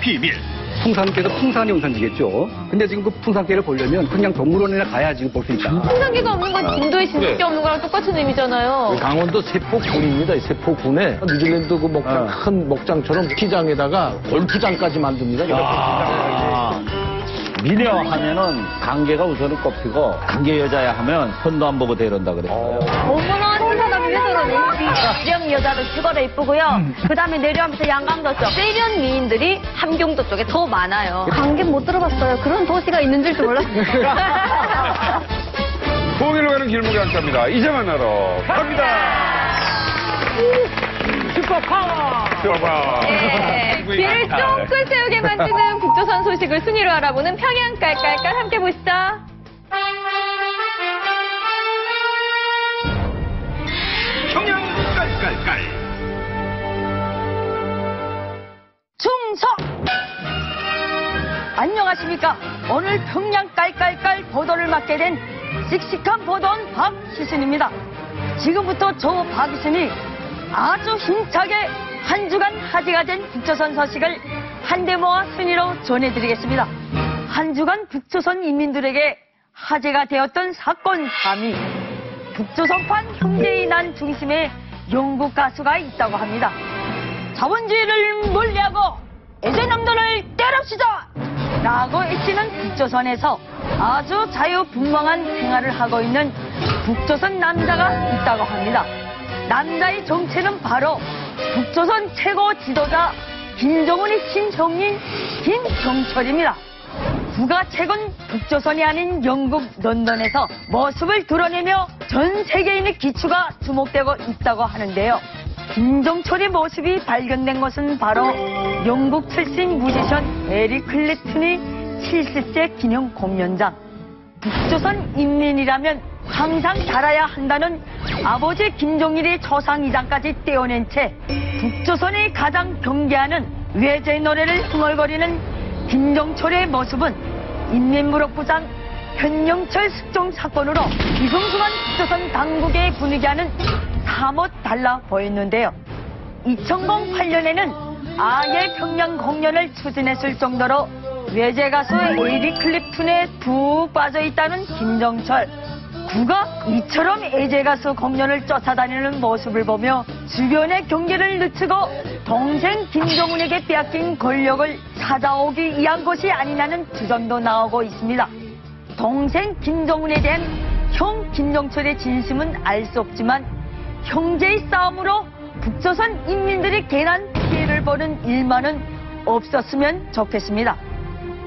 비밀. 풍산개도 풍산이 원산지겠죠. 근데 지금 그 풍산개를 보려면 그냥 동물원에 가야 지금 볼 수 있다. 풍산개가 없는 건 진도에 진돗개 없는 거랑 똑같은 의미잖아요. 강원도 세포군입니다. 이 세포군에 뉴질랜드 그 목장, 큰 목장처럼 스키장에다가 골프장까지 만듭니다. 미녀 하면은 강개가 우선은 꼽히고 강개 여자야 하면 손도 안 보고 데려온다 그랬어요. 어머나 세상에 위해서는 지역 여자도 죽어라 이쁘고요. 그 다음에 내려오면서 양강도 쪽 세련 미인들이 함경도 쪽에 더 많아요. 강개 못 들어봤어요. 그런 도시가 있는 줄도 몰랐어요. 통일로 가는 길목에 함께합니다. 이제 만나러 갑니다. 슈퍼파워. 슈퍼파워. 네, 귀를 쫑긋 세우게 만드는 북조선 소식을 순위로 알아보는 평양 깔깔깔 함께 보시죠. 평양 깔깔깔. 충성! 안녕하십니까. 오늘 평양 깔깔깔 보도를 맡게 된 씩씩한 보도원 박희순입니다. 지금부터 저 박희순이 아주 힘차게 한 주간 화제가 된 북조선 소식을 한데 모아 순위로 전해드리겠습니다. 한 주간 북조선 인민들에게 화제가 되었던 사건 3위. 북조선판 형제의 난 중심에 영국 가수가 있다고 합니다. 자본주의를 멀리하고 애제남들을 때립시다! 라고 애치는 북조선에서 아주 자유분방한 생활을 하고 있는 북조선 남자가 있다고 합니다. 남자의 정체는 바로 북조선 최고 지도자 김정은의 친형인 김경철입니다. 그가 최근 북조선이 아닌 영국 런던에서 모습을 드러내며 전 세계인의 기추가 주목되고 있다고 하는데요. 김정철의 모습이 발견된 것은 바로 영국 출신 뮤지션 에릭 클랩튼의 70세 기념 공연장. 북조선 인민이라면 항상 잘해야 한다는 아버지 김정일의 초상이장까지 떼어낸 채 북조선이 가장 경계하는 외제 노래를 흥얼거리는 김정철의 모습은 인민무력부장 현영철 숙종 사건으로 이성숭한 북조선 당국의 분위기와는 사뭇 달라 보였는데요. 2008년에는 아예 평양 공연을 추진했을 정도로 외제 가수 에릭 클랩튼에 푹 빠져있다는 김정철. 그가 이처럼 외제 가수 공연을 쫓아다니는 모습을 보며 주변의 경계를 늦추고 동생 김정은에게 빼앗긴 권력을 찾아오기 위한 것이 아니냐는 주장도 나오고 있습니다. 동생 김정은에 대한 형 김정철의 진심은 알 수 없지만 형제의 싸움으로 북조선 인민들이 괜한 피해를 보는 일만은 없었으면 좋겠습니다.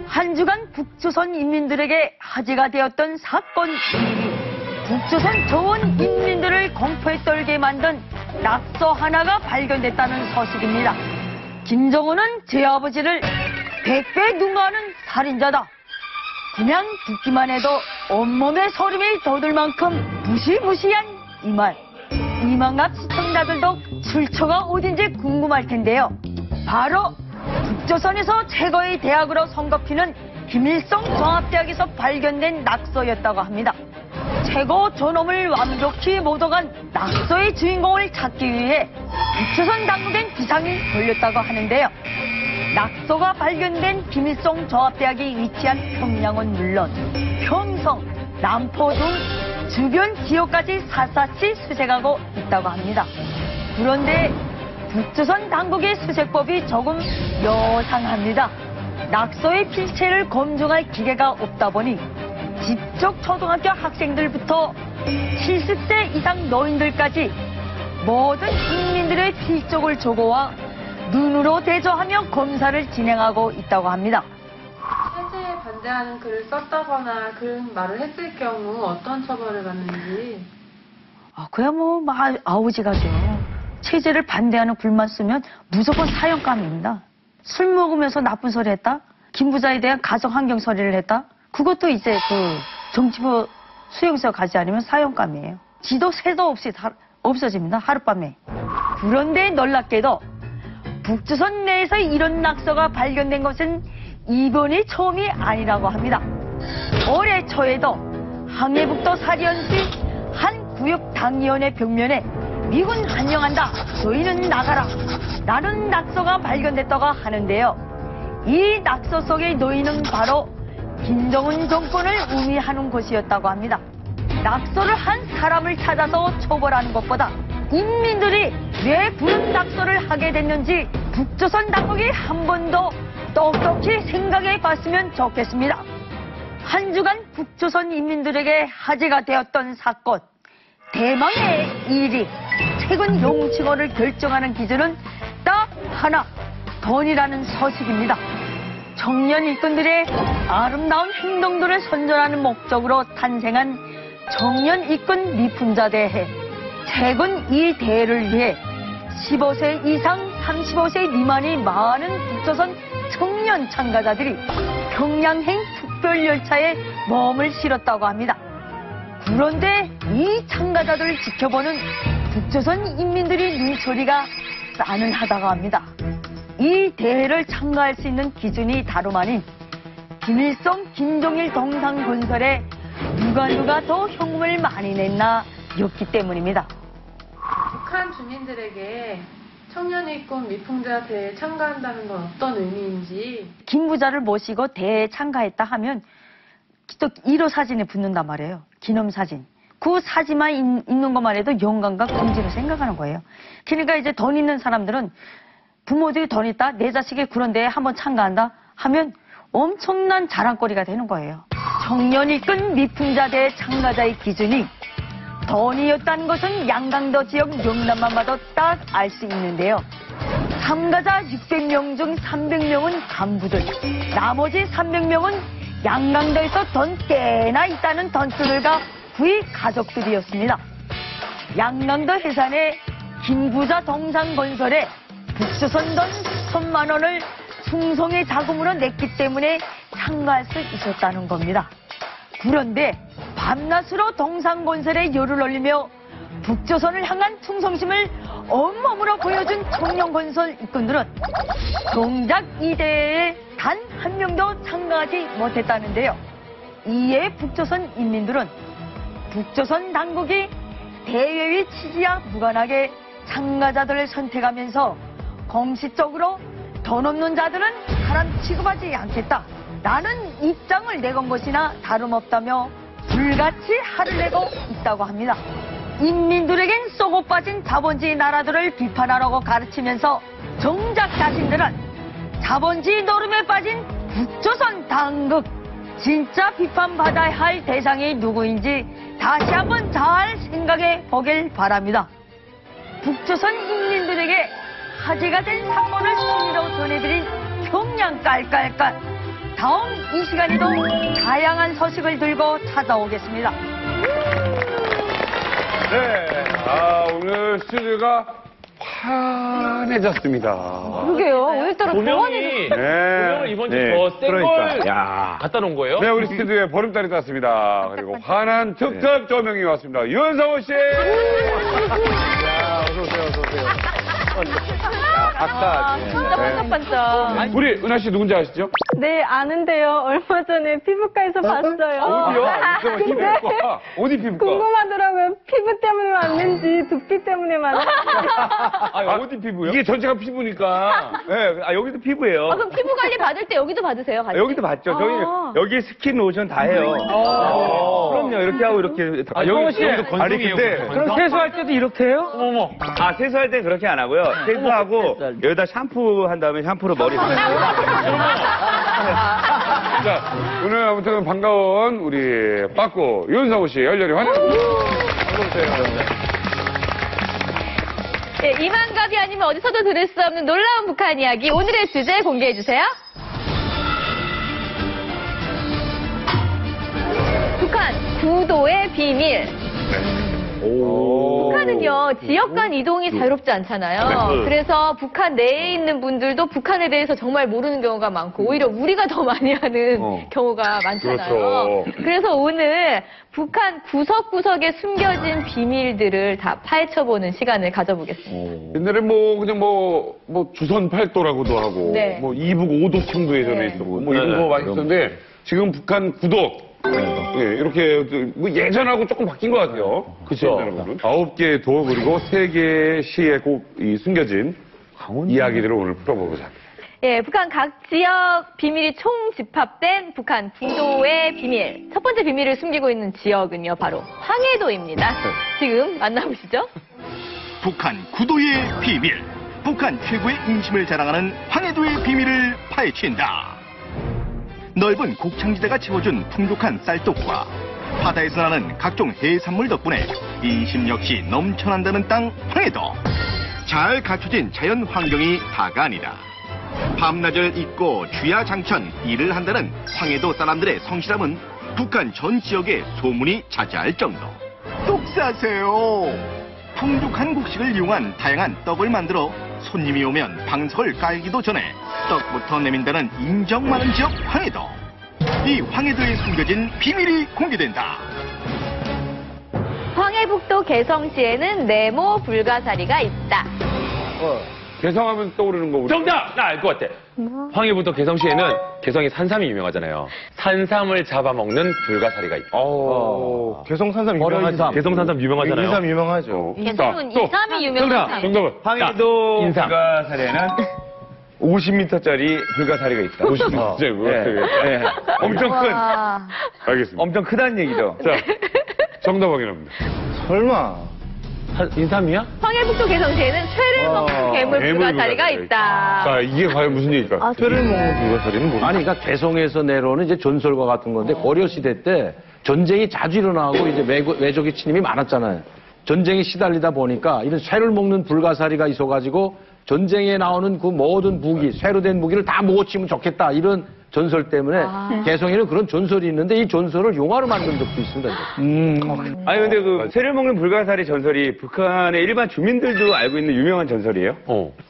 한 주간 북조선 인민들에게 화제가 되었던 사건 1위. 북조선 저원 인민들을 공포에 떨게 만든 낙서 하나가 발견됐다는 소식입니다. 김정은은 제 아버지를 100배 능가하는 살인자다. 그냥 듣기만 해도 온몸에 소름이 돋을 만큼 무시무시한 이 말. 이만갑 시청자들도 출처가 어딘지 궁금할 텐데요. 바로 북조선에서 최고의 대학으로 손꼽히는 김일성 종합대학에서 발견된 낙서였다고 합니다. 최고 존엄을 완벽히 모독한 낙서의 주인공을 찾기 위해 북조선 당국엔 비상이 걸렸다고 하는데요. 낙서가 발견된 김일성 종합대학이 위치한 평양은 물론 평성, 남포 등 주변 지역까지 샅샅이 수색하고 있다고 합니다. 그런데 북조선 당국의 수색법이 조금 요상합니다. 낙서의 필체를 검증할 기계가 없다 보니 직접 초등학교 학생들부터 70세 이상 노인들까지 모든 국민들의 필적을 적어와 눈으로 대조하며 검사를 진행하고 있다고 합니다. 해제에 반대하는 글을 썼다거나 그런 말을 했을 경우 어떤 처벌을 받는지. 그야 뭐 아우지가죠. 체제를 반대하는 글만 쓰면 무조건 사형감입니다. 술 먹으면서 나쁜 소리 했다? 김 부자에 대한 가정 환경 소리를 했다? 그것도 이제 그 정치부 수용소 가지 않으면 사형감이에요. 지도 새도 없이 다 없어집니다. 하룻밤에. 그런데 놀랍게도 북조선 내에서 이런 낙서가 발견된 것은 이번이 처음이 아니라고 합니다. 올해 초에도 항해북도 사리연시 한 구역 당위원회 벽면에 미군 환영한다. 너희는 나가라. 라는 낙서가 발견됐다고 하는데요. 이 낙서 속의 노인은 바로 김정은 정권을 의미하는 것이었다고 합니다. 낙서를 한 사람을 찾아서 처벌하는 것보다 인민들이 왜 그런 낙서를 하게 됐는지 북조선 당국이 한 번 더 똑똑히 생각해 봤으면 좋겠습니다. 한 주간 북조선 인민들에게 화제가 되었던 사건, 대망의 일이 최근 용칭호를 결정하는 기준은 딱 하나, 돈이라는 소식입니다. 청년 일꾼들의 아름다운 행동들을 선전하는 목적으로 탄생한 청년 일꾼 미풍자 대회. 최근 이 대회를 위해 15세 이상 35세 미만이 많은 북조선 청년 참가자들이 평양행 특별열차에 몸을 실었다고 합니다. 그런데 이 참가자들을 지켜보는 북조선 인민들이 눈초리가 싸늘하다고 합니다. 이 대회를 참가할 수 있는 기준이 다름 아닌 김일성, 김정일 동상건설에 누가 더 현금을 많이 냈나 였기 때문입니다. 북한 주민들에게 청년 일꾼 미풍자 대회에 참가한다는 건 어떤 의미인지. 김부자를 모시고 대회에 참가했다 하면 또 1호 사진에 붙는단 말이에요. 기념사진. 그 사진만 있는 것만 해도 영광과 긍지로 생각하는 거예요. 그러니까 이제 돈 있는 사람들은 부모들이 돈 있다, 내 자식이 그런 데에 한번 참가한다 하면 엄청난 자랑거리가 되는 거예요. 청년 일꾼 미풍자 대회 참가자의 기준이 돈이었다는 것은 양강도 지역 명단만 봐도 딱 알 수 있는데요. 참가자 600명 중 300명은 간부들, 나머지 300명은 양강도에서 돈 꽤나 있다는 돈수들과 그의 가족들이었습니다. 양강도 해산에 김부자 동상건설에 북조선 돈 1000만 원을 충성의 자금으로 냈기 때문에 참가할 수 있었다는 겁니다. 그런데 밤낮으로 동상건설에 열을 올리며 북조선을 향한 충성심을 온몸으로 보여준 청년건설 일꾼들은 정작 이 대회에 단 한 명도 참가하지 못했다는데요. 이에 북조선 인민들은 북조선 당국이 대회의 취지와 무관하게 참가자들을 선택하면서 공식적으로 돈 없는 자들은 사람 취급하지 않겠다 라는 입장을 내건 것이나 다름없다며 불같이 화를 내고 있다고 합니다. 인민들에겐 쏘고 빠진 자본주의 나라들을 비판하라고 가르치면서 정작 자신들은 자본주의 노름에 빠진 북조선 당국, 진짜 비판받아야 할 대상이 누구인지 다시 한번 잘 생각해 보길 바랍니다. 북조선 인민들에게 화제가 된 사건을 순위로 전해드린 평양 깔깔깔. 다음 이 시간에도 다양한 소식을 들고 찾아오겠습니다. 네. 오늘 스튜디오가 환해졌습니다. 그러게요. 오늘따라 조명이 조명을 이번 주 더 센 걸 갖다 놓은 거예요? 네, 우리 스튜디오에 보름달이 떴습니다. 그리고 환한 특급 조명이 왔습니다. 윤성호 씨! 어서오세요, 어서오세요. 아까. 진짜 반짝반짝. 우리 은하 씨 누군지 아시죠? 네, 아는데요. 얼마 전에 피부과에서 봤어요. 어디요? 피부과. 어디 피부과? 궁금하더라고요. 피부 때문에 왔는지 두피 때문에 왔는지. 어디 피부요? 이게 전체가 피부니까. 네, 여기도 피부예요. 그럼 피부 관리 받을 때 여기도 받으세요? 같이? 여기도 받죠. 여기 스킨 로션 다 해요. 그럼요. 이렇게 하고 이렇게. 성호 씨. 여기도 건성이에요. 그럼 세수할 때도 이렇게 해요? 어머. 세수할 땐 그렇게 안 하고요. 세수하고 여기다 샴푸 한 다음에 샴푸로 머리 자, 오늘 아무튼 반가운 우리 빠꾸 윤성호 씨 열렬히 환영합니다. 네, 이만갑이 아니면 어디서도 들을 수 없는 놀라운 북한 이야기. 오늘의 주제 공개해주세요. 북한 구도의 비밀. 북한은요, 지역 간 이동이 자유롭지 않잖아요. 그래서 북한 내에 있는 분들도 북한에 대해서 정말 모르는 경우가 많고, 오히려 우리가 더 많이 하는 경우가 많잖아요. 그렇죠. 그래서 오늘 북한 구석구석에 숨겨진 비밀들을 다 파헤쳐보는 시간을 가져보겠습니다. 옛날에 그냥 주선 팔도라고도 하고, 네. 이북 오도청도 예전에 있었고, 이런 거 많이 있었는데, 지금 북한 구도, 이렇게, 예전하고 조금 바뀐 것 같아요. 그죠. 9개의 도, 그리고 3개의 시에 꼭 숨겨진 이야기들을 오늘 풀어보고자 합니다. 예, 북한 각 지역 비밀이 총 집합된 북한 구도의 비밀. 첫 번째 비밀을 숨기고 있는 지역은요, 바로 황해도입니다. 지금 만나보시죠. 북한 구도의 비밀. 북한 최고의 인심을 자랑하는 황해도의 비밀을 파헤친다. 넓은 곡창지대가 채워준 풍족한 쌀독과 바다에서 나는 각종 해산물 덕분에 인심 역시 넘쳐난다는 땅 황해도. 잘 갖춰진 자연 환경이 다가 아니다. 밤낮을 잊고 주야장천 일을 한다는 황해도 사람들의 성실함은 북한 전 지역에 소문이 자자할 정도. 떡 사세요. 풍족한 곡식을 이용한 다양한 떡을 만들어 손님이 오면 방석을 깔기도 전에 떡부터 내민다는 인정 많은 지역 황해도. 이 황해도에 숨겨진 비밀이 공개된다. 황해북도 개성시에는 네모 불가사리가 있다. 개성하면 떠오르는 거 우리. 정답! 나 알 것 같아. 황해부터 개성시에는 개성이 산삼이 유명하잖아요. 산삼을 잡아먹는 불가사리가 있다. 개성 산삼 유명하죠. 개성 산삼 유명하잖아요. 인삼 유명하죠. 개성은 인삼이 유명한 정답은. 황해도 인삼. 불가사리에는 50m짜리 불가사리가 있다. 50m. 네. 엄청 큰. 와. 알겠습니다. 엄청 크다는 얘기죠. 자, 정답 확인합니다. 설마. 인삼이야? 황해북도 개성시에는 쇠를 먹는 괴물 불가사리가 있다. 자, 이게 과연 무슨 얘기일까? 쇠를 먹는 불가사리는 뭐지? 아니, 그러니까 개성에서 내려오는 이제 전설과 같은 건데 고려 시대 때 전쟁이 자주 일어나고 이제 외적의 침입이 많았잖아요. 전쟁에 시달리다 보니까 이런 쇠를 먹는 불가사리가 있어가지고 전쟁에 나오는 그 모든 무기, 쇠로 된 무기를 다 먹어치우면 좋겠다. 이런 전설 때문에 개성에는 그런 전설이 있는데 이 전설을 영화로 만든 적도 있습니다. 아니 근데 그 쇠를 먹는 불가사리 전설이 북한의 일반 주민들도 알고 있는 유명한 전설이에요?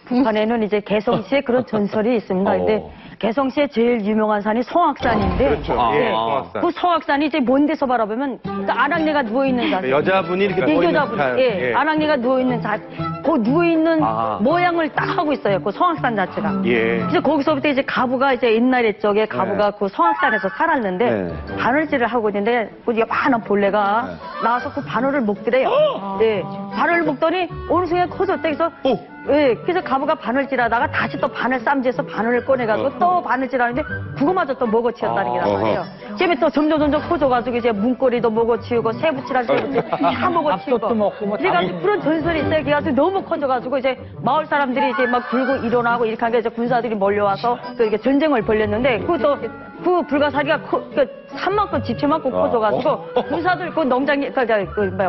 북한에는 이제 개성시에 그런 전설이 있습니다. 근데 개성시에 제일 유명한 산이 성악산인데, 그렇죠. 예, 성악산. 그 성악산이 이제 먼 데서 바라보면 그러니까 아낙네가 누워 있는 자세. 여자분이 이렇게 누워 있는 여자분, 듯한, 예, 아낙네가 누워 있는 자세, 그 누워 있는 모양을 딱 하고 있어요. 그 성악산 자체가. 예. 그래서 거기서부터 이제 가부가 이제 옛날에 쪽에 가부가 그 성악산에서 살았는데 바늘질을 하고 있는데 그 요만한 벌레가 나와서 그 바늘을 먹더래요. 예, 바늘을 먹더니 어느 순간 커졌대. 그래서 예, 그래서 가부가 바늘질하다가 다시 또 바늘 쌈지에서 바늘을 꺼내가지고 또 바늘질하는데 그거마저 또 먹어치웠다는 게란 말이에요. 집에 또 점점 커져가지고 이제 문고리도 먹어치우고 새부치랑 다 먹어치우고. 그래가지고 그런 전설이 있어요. 그래가지고 너무 커져가지고 이제 마을 사람들이 이제 막 들고 일어나고 이렇게 하니까 이제 군사들이 몰려와서 또 이렇게 전쟁을 벌였는데 그것도 그 불가사리가 산만큼 집채만큼 커져가지고 군사들 그 농장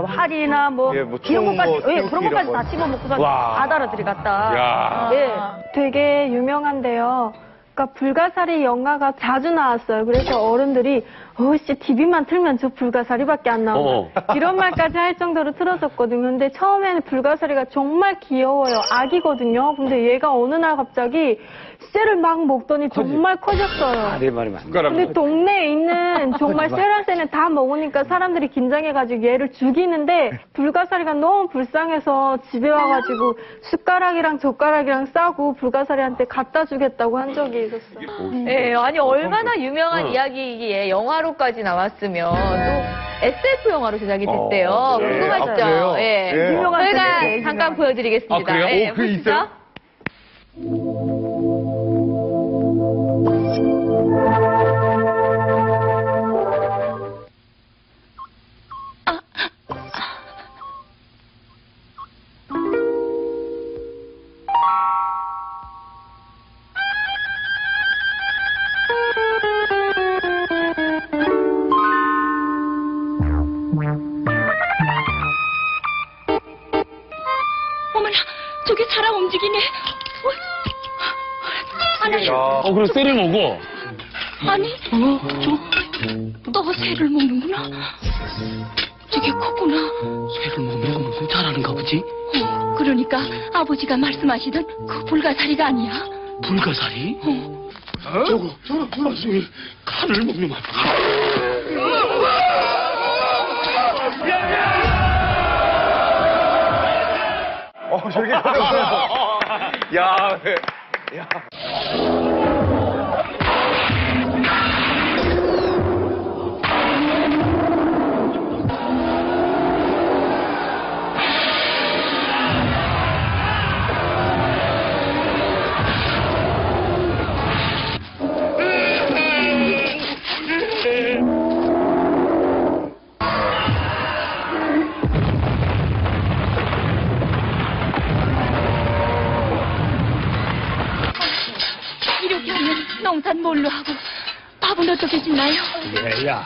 활이나 뭐 이런 것까지 그런 것까지 다 씹어먹고서 바다로 들어갔다. 예. 되게 유명한데요. 그러니까 불가사리 영화가 자주 나왔어요. 그래서 어른들이 어씨 TV만 틀면 저 불가사리밖에 안 나오나 이런 말까지 할 정도로 틀었었거든요. 근데 처음에는 불가사리가 정말 귀여워요. 아기거든요. 근데 얘가 어느 날 갑자기 쇠를 막 먹더니 정말 커졌어요. 내 말이 맞네. 근데 동네에 있는 정말 쇠랑 쇠는 다 먹으니까 사람들이 긴장해가지고 얘를 죽이는데 불가사리가 너무 불쌍해서 집에 와가지고 숟가락이랑 젓가락이랑 싸고 불가사리한테 갖다 주겠다고 한 적이 있었어요. 네, 아니 얼마나 유명한 이야기이기에 영화로까지 나왔으면 또 SF 영화로 제작이 됐대요. 궁금하시죠? 예. 저희가 잠깐 보여드리겠습니다. 아, 그래요? 예, 그게 보시죠. 있어요? 어머나, 저기 사람 움직이네. 아니, 그럼 쇠를 먹어. 아니, 또 새를 먹는구나. 되게 컸구나. 새를 먹는 건 잘하는가 보지? 그러니까 아버지가 말씀하시던 그 불가사리가 아니야. 불가사리? 저거 칼을 먹는 말. 저게 야. 않나요? 얘야,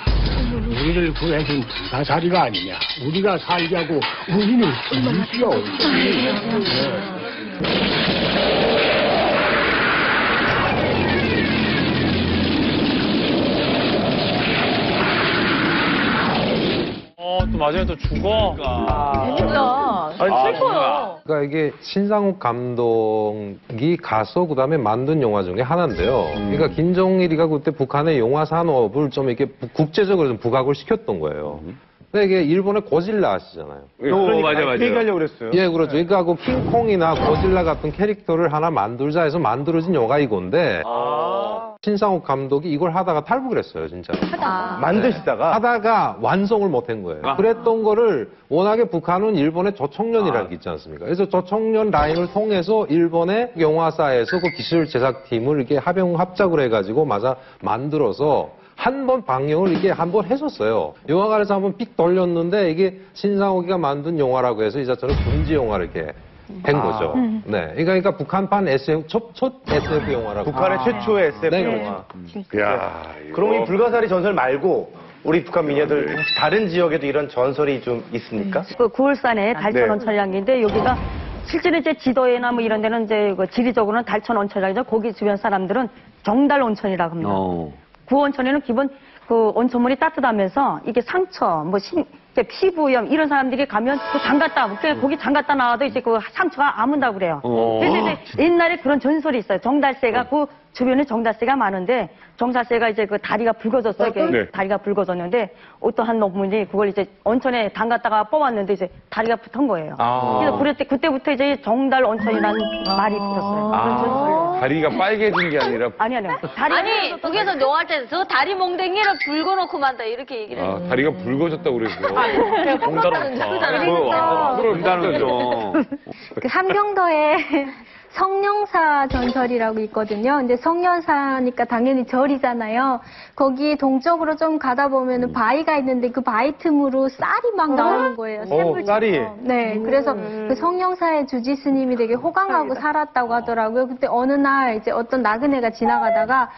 우리를 구해준 불가사리가 아니냐. 우리가 살자고 우리는 힘이죠. 또 마지막에 또 죽어. 재밌다. 슬퍼요. 그러니까 이게 신상욱 감독이 가서 그다음에 만든 영화 중에 하나인데요. 그러니까 김정일이가 그때 북한의 영화 산업을 좀 이렇게 국제적으로 좀 부각을 시켰던 거예요. 근데 이게 일본의 고질라 아시잖아요. 맞아. 얘기하려고 그랬어요. 예, 그렇죠. 그러니까 그 킹콩이나 고질라 같은 캐릭터를 하나 만들자 해서 만들어진 영화 이건데 신상욱 감독이 이걸 하다가 탈북을 했어요, 진짜. 만드시다가? 하다가 완성을 못한 거예요. 그랬던 거를 워낙에 북한은 일본의 저청년이라는 게 있지 않습니까? 그래서 저청년 라인을 통해서 일본의 영화사에서 그 기술 제작팀을 이렇게 합작을 해가지고 만들어서 한 번 방영을 이렇게 한 번 했었어요. 영화관에서 한 번 삑 돌렸는데 이게 신상욱이가 만든 영화라고 해서 이자처럼 군지 영화를 이렇게 한 거죠. 네. 그러니까 북한판 SF, 첫 SF 영화라고. 북한의 최초의 SF 네, 영화. 야, 그럼 이 불가사리 전설 말고 우리 북한 미녀들 혹시 다른 지역에도 이런 전설이 좀 있습니까? 그 구울산에 달천 네. 온천량인데 여기가 실제로 이제 지도에나 뭐 이런 데는 이제 그 지리적으로는 달천 온천량이죠. 거기 주변 사람들은 정달 온천이라고 합니다. 구 온천에는 기본 그 온천물이 따뜻하면서 이게 상처, 뭐 피부염 이런 사람들이 가면 그 장갔다, 거기 장갔다 나와도 이제 그 상처가 아문다고 그래요. 그래서 이제 옛날에 그런 전설이 있어요. 정달새가 그 주변에 정달새가 많은데 정달새가 이제 그 다리가 붉어졌어요. 네. 다리가 붉어졌는데 어떠한 농민이 그걸 이제 온천에 담갔다가 뽑았는데 이제 다리가 붙은 거예요. 그래서 그때부터 이제 정달 온천이라는 말이 붙었어요. 그런 전설로. 다리가 빨개진 게 아니라 아니요. 아니, 거기에서 노할 때 저 다리 몽댕이를 붉어놓고 만다 이렇게 얘기를 해요. 다리가 붉어졌다고 그랬어. 그런다는죠. 그 함경도에 성령사 전설이라고 있거든요. 근데 성령사니까 당연히 절이잖아요. 거기 동쪽으로 좀 가다 보면은 바위가 있는데 그 바위 틈으로 쌀이 막 나오는 거예요. 쌀이. 네, 그래서 그 성령사의 주지 스님이 되게 호강하고 살았다고 하더라고요. 그때 어느 날 이제 어떤 나그네가 지나가다가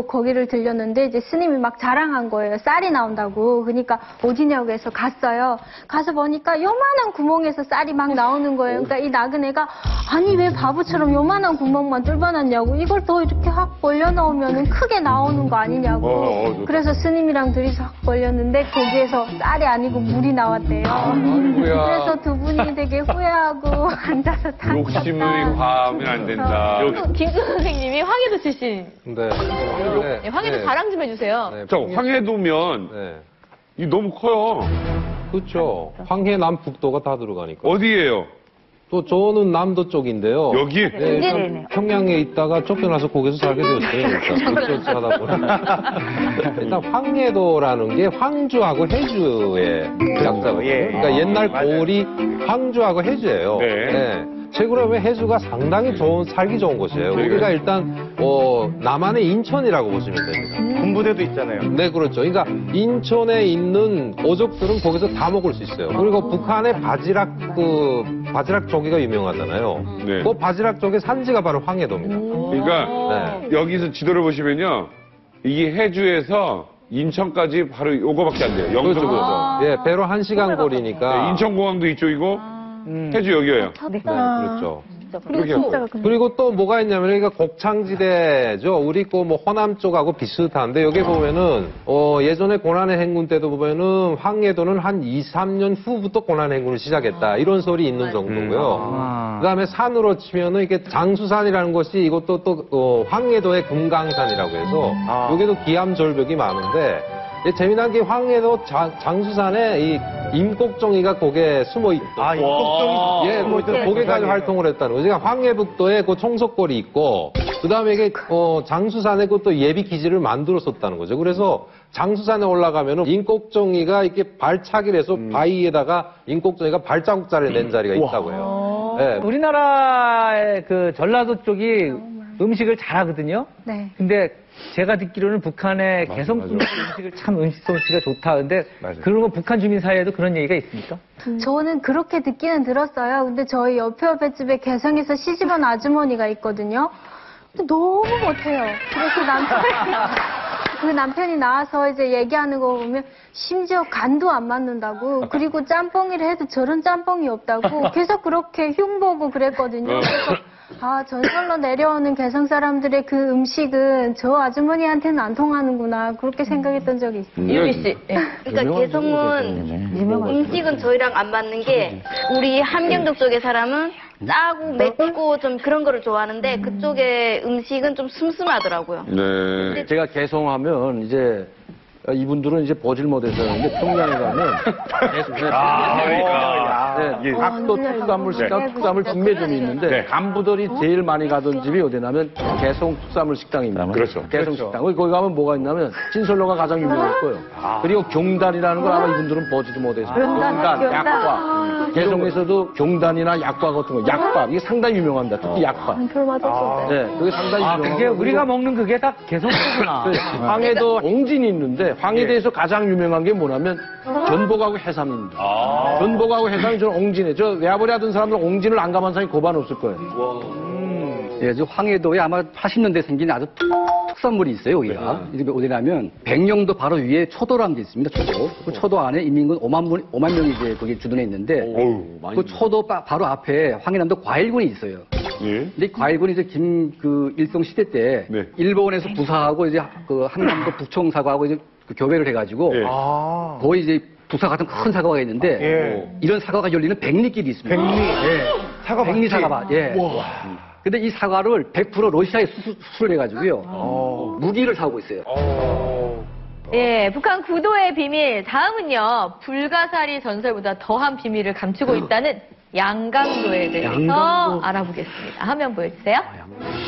거기를 들렸는데 이제 스님이 막 자랑한 거예요. 쌀이 나온다고. 그러니까 어디냐고 해서 갔어요. 가서 보니까 요만한 구멍에서 쌀이 막 나오는 거예요. 그러니까 이 나그네가 아니 왜 바보처럼 요만한 구멍만 뚫어놨냐고. 이걸 더 이렇게 확 벌려놓으면 크게 나오는 거 아니냐고. 그래서 스님이랑 둘이서 확 벌렸는데 거기에서 쌀이 아니고 물이 나왔대요. 그래서 두 분이 되게 후회하고 앉아서 다 욕심이 과하면 안 된다. 김수 선생님이 황해도 출신. 네. 황해도 자랑 좀 해주세요. 황해도면 이 너무 커요. 그렇죠. 황해 남북도가 다 들어가니까. 어디예요? 또 저는 남도 쪽인데요. 여기? 네, 일단 평양에 있다가 쫓겨나서 거기서 살게 되었어요. 일단 하다 보니. 일단 황해도라는 게 황주하고 해주의 약자거든요. 그러니까 옛날 고을이 황주하고 해주예요. 네. 최근에 해주가 상당히 살기 좋은 곳이에요. 우리가 일단 남한의 인천이라고 보시면 됩니다. 군부대도 있잖아요. 네, 그렇죠. 그러니까 인천에 있는 어족들은 거기서 다 먹을 수 있어요. 그리고 북한의 바지락 조개가 유명하잖아요. 네. 그 바지락 조개 산지가 바로 황해도입니다. 그러니까 여기서 지도를 보시면요, 이게 해주에서 인천까지 바로 요거밖에 안 돼요. 영쪽으로. 예, 배로 1시간 거리니까. 인천공항도 이쪽이고. 해주 여기예요. 네, 그렇죠. 그리고 그리고 또 뭐가 있냐면 여기가 곡창지대죠. 우리 뭐 호남 쪽하고 비슷한데 여기 보면은 예전에 고난의 행군 때도 보면은 황해도는 한 2, 3년 후부터 고난의 행군을 시작했다. 이런 소리 있는 정도고요. 그다음에 산으로 치면은 이게 장수산이라는 것이 이것도 또 황해도의 금강산이라고 해서 여기도 기암절벽이 많은데 재미난 게 황해도 장수산에 이 임꺽정이가 거기에 숨어 있고. 임꺽정이 예, 거기까지 활동을 했다는 거죠. 그러니까 황해북도에 그 청석골이 있고, 그 다음에 이게 장수산에 그것도 예비 기지를 만들었었다는 거죠. 그래서 장수산에 올라가면은 임꺽정이가 이렇게 발차기를 해서 바위에다가 임꺽정이가 발자국자를 낸 자리가 있다고 해요. 네. 우리나라의 그 전라도 쪽이 음식을 잘하거든요. 네. 근데 제가 듣기로는 북한의 개성분 음식을 참 음식 솜씨가 좋다. 근데 그런 거 북한 주민 사이에도 그런 얘기가 있습니까? 저는 그렇게 듣기는 들었어요. 근데 저희 옆에 집에 개성에서 시집온 아주머니가 있거든요. 근데 너무 못해요. 그래서 남편이 그 남편이 나와서 이제 얘기하는 거 보면 심지어 간도 안 맞는다고 그리고 짬뽕이를 해도 저런 짬뽕이 없다고 계속 그렇게 흉보고 그랬거든요. 그래서 아, 전설로 내려오는 개성 사람들의 그 음식은 저 아주머니한테는 안 통하는구나 그렇게 생각했던 적이 있어요. 유미 씨. 그러니까 개성은 음식은 저희랑 안 맞는 게 우리 함경도 쪽의 사람은 짜고 맵고 좀 그런 거를 좋아하는데 그쪽의 음식은 좀 슴슴하더라고요. 네. 제가 개성하면 이제 이분들은 이제 보질 못해서 그런데 평양에 가면 네, 각도 특산물 식당 특산물 분매점이 있는데 간부들이 제일 많이 가던 집이 어디냐면 개성 특산물 식당입니다. 그렇죠. 개성 식당. 거기 가면 뭐가 있냐면 진솔로가 가장 유명할 거예요. 그리고 경단이라는 걸 아마 이분들은 보지도 못해서 경단, 약과. 개성에서도 경단이나 약과 같은 거, 약밥 이게 상당히 유명합니다. 특히 약밥. 별 맞았었네. 네, 그게 상당히 유명하고. 그게 우리가 먹는 그게 다 개성이구나. 황해도 옹진이 있는데 황해도에서 가장 유명한 게 뭐냐면 전복하고 해삼입니다. 전복하고 해삼이 저는 옹진에 저 외아버리 하던 사람들은 옹진을 안 가본 사람이 고반 없을 거예요. 예, 저 황해도에 아마 80년대 생긴 아주 특산물이 있어요, 여기가. 이게 어디냐면, 백령도 바로 위에 초도라는 게 있습니다, 초도. 그 초도 안에 인민군 5만 명이 이제 거기 주둔해 있는데, 그 초도 바로 앞에 황해남도 과일군이 있어요. 근데 이 과일군이 이제 일성 시대 때, 일본에서 부사하고 이제 그 한남도 북청사과하고 이제 그 교배를 해가지고, 거의 이제 부사 같은 큰 사과가 있는데, 이런 사과가 열리는 백리길이 있습니다. 백리 사과밭, 예. 근데 이 사과를 100% 러시아에 수출을 해가지고요. 무기를 사오고 있어요. 예, 북한 구도의 비밀. 다음은요, 불가사리 전설보다 더한 비밀을 감추고 있다는 양강도에 대해서 알아보겠습니다. 화면 보여주세요.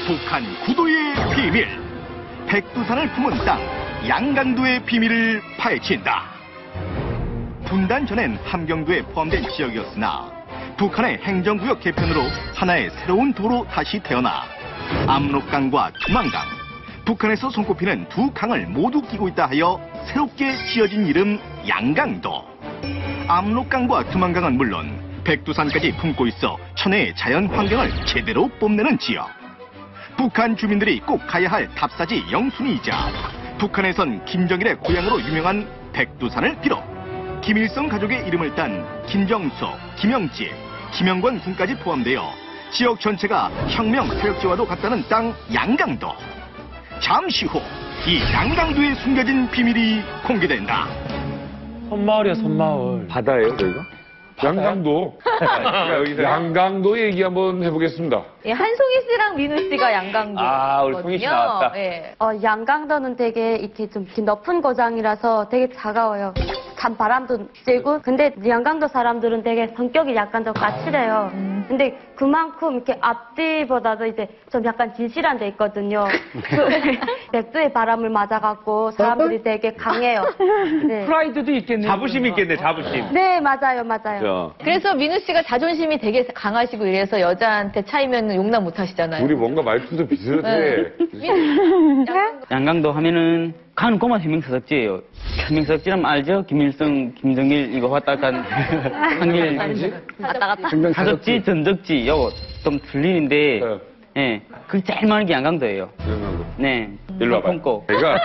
북한 구도의 비밀. 백두산을 품은 땅, 양강도의 비밀을 파헤친다. 분단 전엔 함경도에 포함된 지역이었으나 북한의 행정구역 개편으로 하나의 새로운 도로 다시 태어나 압록강과 두만강, 북한에서 손꼽히는 두 강을 모두 끼고 있다 하여 새롭게 지어진 이름 양강도. 압록강과 두만강은 물론 백두산까지 품고 있어 천혜의 자연 환경을 제대로 뽐내는 지역. 북한 주민들이 꼭 가야 할 답사지 영순이이자 북한에선 김정일의 고향으로 유명한 백두산을 비롯 김일성 가족의 이름을 딴 김정숙, 김영집, 김영권 군까지 포함되어 지역 전체가 혁명 표역지와도 같다는 땅 양강도. 잠시 후 이 양강도에 숨겨진 비밀이 공개된다. 섬마을이야, 섬마을. 바다예요, 저희가? 양강도. 양강도 얘기 한번 해보겠습니다. 예, 한송이 씨랑 민우 씨가 양강도. 우리 송이 씨 나왔다. 예. 양강도는 되게 이렇게 좀 높은 고장이라서 되게 차가워요. 간 바람도 쐬고, 근데 양강도 사람들은 되게 성격이 약간 더 까칠해요. 근데 그만큼 이렇게 앞뒤보다도 이제 좀 약간 진실한 데 있거든요. 백두의 바람을 맞아갖고 사람들이 되게 강해요. 네. 프라이드도 있겠네요. 자부심 있겠네, 자부심. 네, 맞아요. 그래서 민우 씨가 자존심이 되게 강하시고 이래서 여자한테 차이면 용납 못 하시잖아요. 우리 뭔가 말투도 비슷해. 양강도 하면은 간 고만 해명서적지예요. 해명서적지라면 알죠? 김일성, 김정일 이거 왔다 간 한길 갔다 갔다. 사적지, 전적지 요거 좀 틀리는데 예, 그 제일 많은 게 양강도예요. 양강도. 네. 일로 와봐요. 내가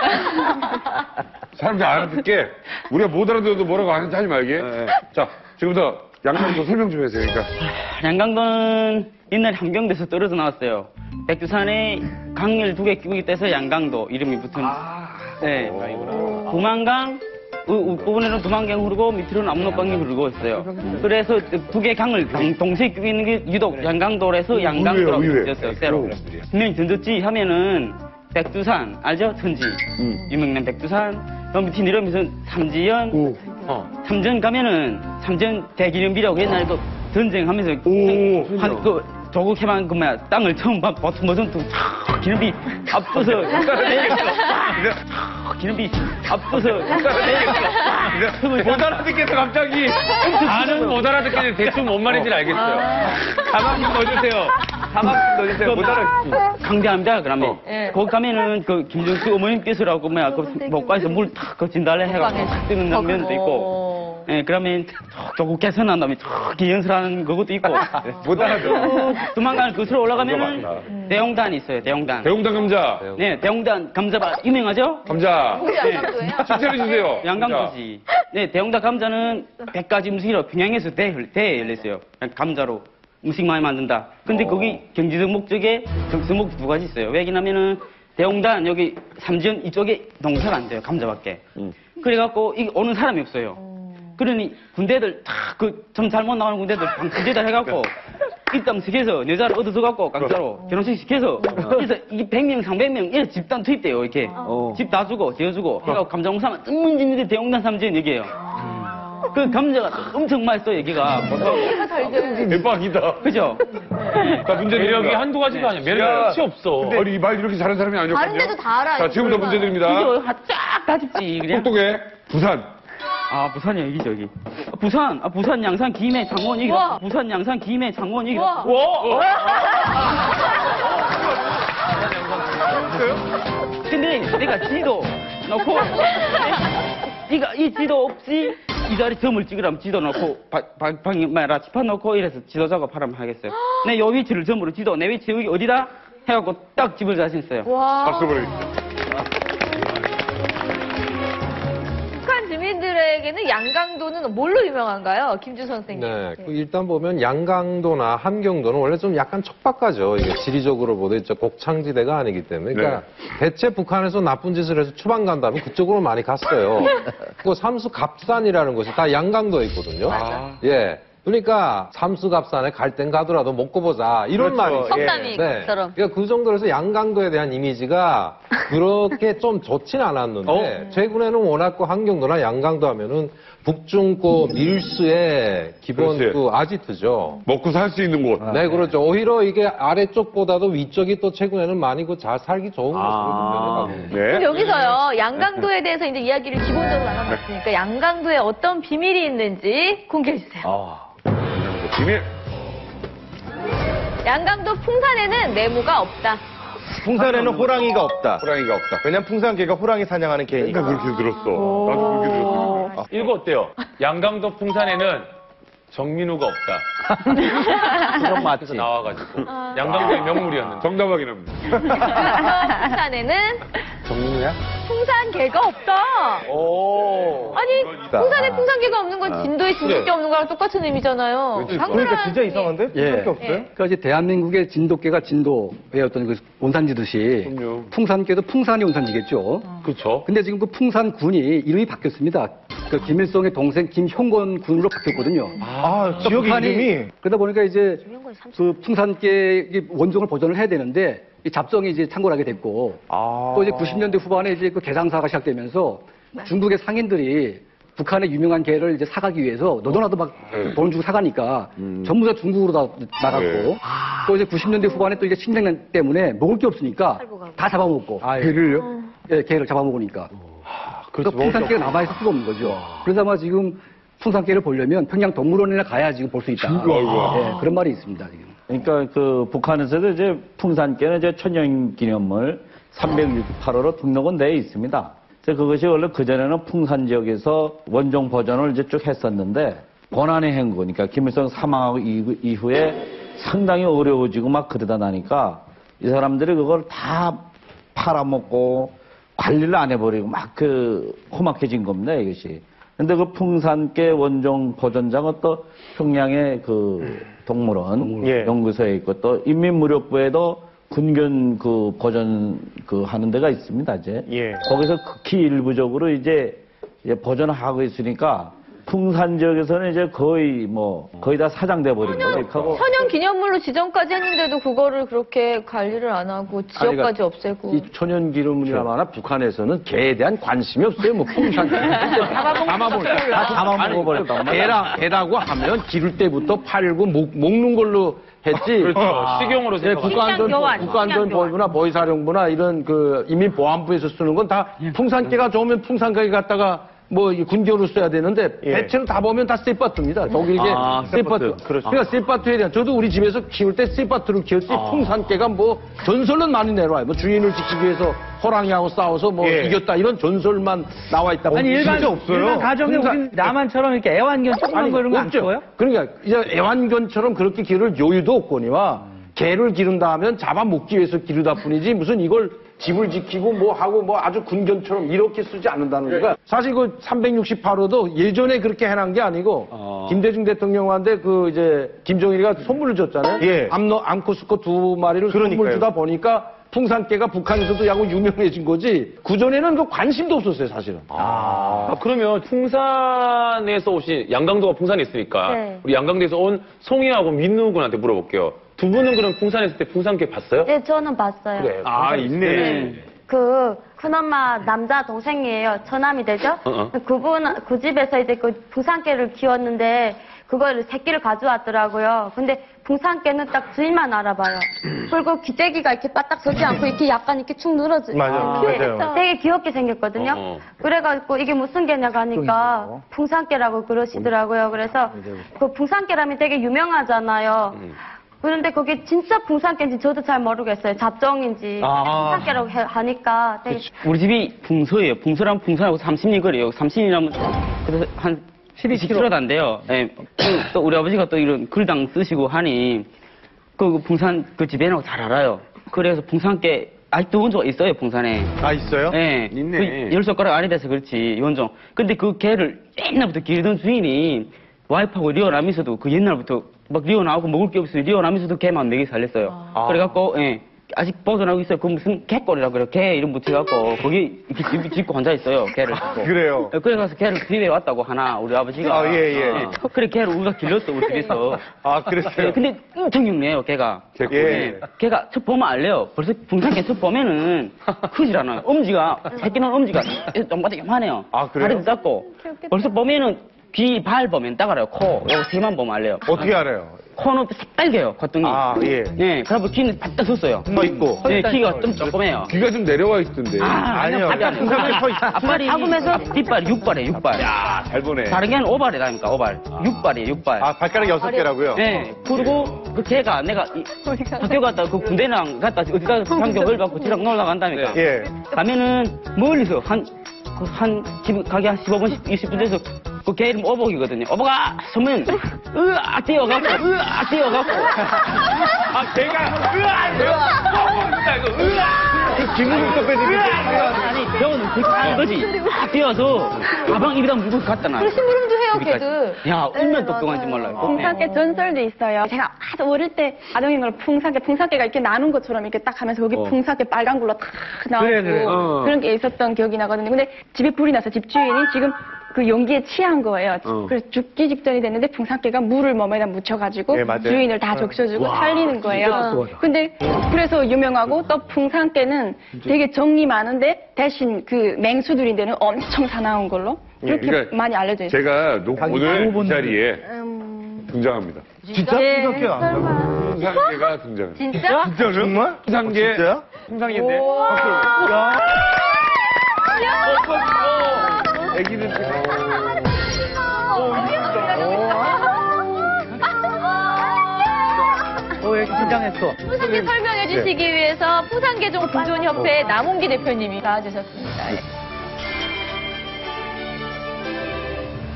사람들 알아듣게 우리가 못 알아들어도 뭐라고 하는지 하지 말게. 자, 지금부터 양강도 설명 좀 해주세요. 그러니까. 양강도는 옛날 함경도에서 떨어져 나왔어요. 백두산에 강을 2개 끼고 있다해서 양강도 이름이 붙은. 네. 두만강, 부분에는 두만강 흐르고 밑으로는 압록강이 흐르고 있어요. 그래서 2개 강을 동시에 끼고 있는 게 유독 양강도라서 양강도라고 지었어요. 새로. 분명히 전적지 하면은 백두산 알죠? 천지. 유명한 백두산. 그 밑에 내려오면서 삼지연. 삼전 가면은 삼전 대기념비라고 옛날에도 전쟁하면서 조국 해방 땅을 처음 버튼 기념비 앞서서 기념비 앞서서 못 알아듣겠어, 갑자기. 나는 못 알아듣겠는데 대충 뭔 말인지 알겠어요. 가만 좀 넣어주세요. 가만 좀 넣어주세요. 못 알아듣겠어. 강제합니다, 그러면. 거기 가면은 그 김정수 어머님께서라고 그 목가에서 물 탁 거친 달래 해가지고 탁 뜨는 장면도 있고. 예, 그러면 조금 개선한 다음에 저기 연설하는 그것도 있고. 못 알아들어. 도망가는 끝으로 올라가면은 대용단이 있어요, 대용단. 대용단 감자. 네, 대용단 감자밭 유명하죠? 감자. 추천해주세요. 양강도지. 네, 대용단 감자는 100가지 음식으로 평양에서 대회 열렸어요. 감자로 음식 많이 만든다. 근데 거기 경제적 목적에 정치적 목적 2가지 있어요. 왜냐면은 대용단 여기 삼지연 이쪽에 농사가 안 돼요. 감자밖에. 그래갖고 이게 오는 사람이 없어요. 그러니 군대들 다 그 좀 잘못 나오는 군대들 방치제다 해갖고 입당시켜서 여자를 얻어서갖고 강자로 결혼식 시켜서 그래서 이게 100명, 300명 이렇게 집단 투입돼요. 이렇게 집 다 주고 지어주고 해갖고 감자 농사만 전문진들이 대용단 삼지연 여기에요. 그 감자가 엄청 맛있어 여기가. 대박이다. 그죠? 자, 문제 매력이 드립니다. 한두 가지가 아니야. 매력이 끝이 없어. 근데 아니, 이 말 이렇게 잘하는 사람이 아니었거든요. 다른 데도 다 알아요. 자, 지금부터 문제 드립니다. 그죠? 쫙다 짚지 그냥. 똑똑해. 부산. 아, 부산이 여기죠, 여기. 부산 양산 김해 장원 여기. 부산 양산 김해 장원 여기. 근데 내가 지도 넣고 이 지도 없이 이 자리 점을 찍으라면 지도 넣고 방이마라 지판 넣고 이래서 지도 작업하라면 하겠어요. 내 요 위치를 점으로 지도 내 위치 여기 어디다 해갖고 딱 집을 자신 있어요. 박수 보내주세요. 북한 주민들에게는 양강도는 뭘로 유명한가요? 김주 선생님. 네, 그 일단 보면 양강도나 함경도는 원래 좀 약간 척박하죠. 이게 지리적으로 보도 이제 곡창지대가 아니기 때문에. 그러니까 대체 북한에서 나쁜 짓을 해서 추방 간다면 그쪽으로 많이 갔어요. 그 삼수갑산이라는 곳이 다 양강도에 있거든요. 예. 그러니까 삼수갑산에 갈 땐 가더라도 먹고 보자 이런 말이 있어요. 석담이처럼. 그러니까 그 정도로 해서 양강도에 대한 이미지가 그렇게 좀 좋진 않았는데 최근에는 워낙 그 함경도나 양강도 하면은 북중고 밀수의 기본 그렇지. 그 아지트죠. 먹고 살 수 있는 곳. 네, 그렇죠. 오히려 이게 아래쪽보다도 위쪽이 또 최근에는 많이 그 잘 살기 좋은 곳으로 네. 그럼 여기서요, 양강도에 대해서 이제 이야기를 기본적으로 나눠봤으니까 양강도에 어떤 비밀이 있는지 공개해주세요. 비밀. 양강도 풍산에는 네모가 없다. 풍산에는 호랑이가 없다. 호랑이가 없다. 왜냐면 풍산개가 호랑이 사냥하는 개니까. 그러니까 그렇게 들었어. 나도 그렇게 들었어. 이거 어때요? 양강도 풍산에는 정민우가 없다. 그건 맞지. 그래서 나와가지고. 양강도의 명물이었는데. 정답 확인합니다. 풍산에는 정민우야? 풍산개가 없다. 아니, 풍산에 풍산개가 없는 건 진도에 진돗개 없는 거랑 똑같은 의미잖아요. 그러니까 진짜 이상한데? 예. 풍산개 없어요? 그러니까 이제 대한민국의 진돗개가 진도의 어떤 그 온산지듯이 풍산개도 풍산이 온산지겠죠. 그렇죠. 근데 지금 그 풍산군이 이름이 바뀌었습니다. 그 김일성의 동생 김형건 군으로 바뀌었거든요. 지역 북한이 이름이? 그러다 보니까 이제 그 풍산개 원종을 보존을 해야 되는데 이 잡성이 이제 창궐하게 됐고 또 이제 90년대 후반에 이제 그 개상사가 시작되면서 중국의 상인들이 북한의 유명한 개를 이제 사가기 위해서 너도나도 막 돈 주고 사가니까 전부 다 중국으로 다 나갔고 또 이제 90년대 후반에 또 이제 신냉난 때문에 먹을 게 없으니까 다 잡아먹고 개를요? 예, 개를 잡아먹으니까 그래서 풍산개가 남아있을 수가 없는 거죠. 그래서 아마 지금 풍산개를 보려면 평양 동물원이나 가야 지금 볼 수 있다. 예, 그런 말이 있습니다, 지금. 그러니까 그 북한에서도 이제 풍산개는 이제 천연기념물 368호로 등록은 돼 있습니다. 그래서 그것이 원래 그전에는 풍산 지역에서 원종 보존을 이제 쭉 했었는데 고난의 행군, 그러니까 김일성 사망하고 이후에 상당히 어려워지고 막 그러다 나니까 이 사람들이 그걸 다 팔아먹고 관리를 안 해버리고 막 그 험악해진 겁니다, 이것이. 근데 그 풍산개 원종 보존장은 또 평양의 그 동물원 연구소에 있고 또 인민무력부에도 군견 그 보존 그 하는 데가 있습니다, 이제. 거기서 극히 일부적으로 이제 보존하고 있으니까 풍산 지역에서는 이제 거의 다 사장돼 버린 거예요. 천연 기념물로 지정까지 했는데도 그거를 그렇게 관리를 안 하고 지역까지 없애고. 이 천연기념물이라마나 북한에서는 개에 대한 관심이 없어요. 뭐 풍산 담아먹어버렸다. 개라고 하면 기를 때부터 팔고 먹는 걸로 했지. 그렇죠. 식용으로 북한돈 보이부나 보이사령부나 이런 그 인민보안부에서 쓰는 건 다 풍산개가 좋으면 풍산개 갖다가 뭐 군교를 써야 되는데 예. 대체로 다 보면 다 씨바트입니다. 독일계 씨바트. 그렇죠. 그러니까 씨바트에 대한 저도 우리 집에서 키울 때 씨바트를 키웠지 풍산개가 뭐 전설은 많이 내려와요. 뭐 주인을 지키기 위해서 호랑이하고 싸워서 뭐 예. 이겼다 이런 전설만 나와 있다고. 아니 일반 진짜 없어요. 일반 가정에 우리 나만처럼 이렇게 애완견 조그만 거 이런 거 안 없죠. 키워요? 그러니까 이제 애완견처럼 그렇게 기를 여유도 없거니와 개를 기른다 하면 잡아먹기 위해서 기르다 뿐이지 무슨 이걸 집을 지키고 뭐 하고 뭐 아주 군견처럼 이렇게 쓰지 않는다는 거가 사실 그 368호도 예전에 그렇게 해놓은 게 아니고 김대중 대통령한테 그 이제 김정일이가 선물을 줬잖아요. 예. 암코수코 2마리를 선물 그러니까요. 주다 보니까 풍산개가 북한에서도 야구 유명해진 거지 그전에는 그 관심도 없었어요 사실은. 그러면 풍산에서 오신 양강도가 풍산에 있으니까 네. 우리 양강도에서 온 송이하고 민누 군한테 물어볼게요. 두 분은 그럼 풍산에 있을 때 풍산개 봤어요? 네, 저는 봤어요. 그래. 있네. 큰엄마 남자 동생이에요. 처남이 되죠? 그 집에서 이제 그 풍산개를 키웠는데, 그걸 새끼를 가져왔더라고요. 근데 풍산개는 딱 주인만 알아봐요. 그리고 귀재기가 이렇게 바짝 서지 않고 이렇게 약간 이렇게 축 늘어져. 맞아요. 되게 귀엽게 생겼거든요. 그래가지고 이게 무슨 개냐고 하니까 풍산개라고 그러시더라고요. 그래서 그 풍산개라면 되게 유명하잖아요. 그런데 그게 진짜 풍산개인지 저도 잘 모르겠어요. 잡종인지 풍산개라고 하니까 되게 우리 집이 붕소예요. 붕소랑 풍산하고 30리 거리예요. 30리라면 그래서 한 12km도 안 돼요. 예. 또 우리 아버지가 또 이런 글당 쓰시고 하니 그 풍산 그 집에는 잘 알아요. 그래서 풍산개 아직도 원조가 있어요, 풍산에. 아, 있어요? 네. 있네. 그 열 손가락 안에 돼서 그렇지, 원종. 근데 그 개를 옛날부터 기르던 주인이 와이프하고 리어나면서도 그 옛날부터 막 리어나오고 먹을 게 없어요. 리어나면서도 개만 4개 살렸어요. 그래갖고, 예. 아직 보존하고 있어요. 그 무슨 개꼴이라고 그래요. 개 이름 붙여갖고 거기 이렇게 짓고 앉아 있어요. 개를 짓고. 그래요? 그래 가서 개를 집에 왔다고 하나 우리 아버지가. 예. 그래 개를 우리가 길렀어 우리 집에서. 그랬어요? 예, 근데 엄청 육네요 개가. 예. 개가 첫 보면 알래요. 벌써 풍산개 첫 보면은 크질 않아요. 엄지가 새끼는 엄지가 똥바닥 요만해요. 그래요? 다리도 작고. 벌써 보면은 귀, 발 보면 딱 알아요. 코, 요 세만 보면 알래요. 어떻게 알아요? 코는 새빨개요, 콧등이. 예. 네, 그래서 귀는 바짝 섰어요. 서 있고. 네, 귀가 좀 조그매요. 귀가 좀 내려와 있던데. 아니요. 앞발이 작으면서 뒷발이 6발이에요, 6발. 야, 잘 보네. 다른 개는 오발이라니까, 오발. 6발이에요, 6발. 발가락 6개라고요? 네. 그리고 그 개가 내가 학교 갔다 그 군대랑 갔다 어디다 상경을 받고 지랑 놀러 간다니까. 예. 가면은 멀리서 집 가게 한 15분, 20분 돼서 그 개 이름 오복이거든요. 오복아! 서면 으악! 뛰어갖고, 걔가, 김은국도 빼지고. 아니, 병은 그렇게 하는 거지. 뛰어서 가방 입에다 물고 갔다 나. 심부름도 해요, 걔들. 야, 얼마나 똑똑한지 몰라요. 풍산개 전설도 있어요. 제가 아주 어릴 때 아동인 걸 풍산개가 이렇게 나눈 것처럼 이렇게 딱 하면서 거기 풍산개 빨간 굴로 탁 나오고 그래. 그런 게 있었던 기억이 나거든요. 근데 집에 불이 나서 집주인이 지금 그 연기에 취한 거예요. 그래서 죽기 직전이 됐는데 풍산개가 물을 몸에다 묻혀가지고 예, 맞아요. 주인을 다 적셔주고 살리는 거예요. 근데 그래서 유명하고 또 풍산개는 되게 정이 많은데 대신 그 맹수들인데는 엄청 사나운 걸로 그렇게 그러니까 많이 알려져 있어요. 제가 오늘 이 자리에 등장합니다. 진짜? 풍산개가 등장해요. 진짜? 진짜요? 정말? 풍산개. 진짜요? 풍산개인데? 애기는 이렇게 긴장했어. 풍산개 설명해 주시기 위해서 풍산개종 보존협회 남홍기 대표님이 나와주셨습니다. 예.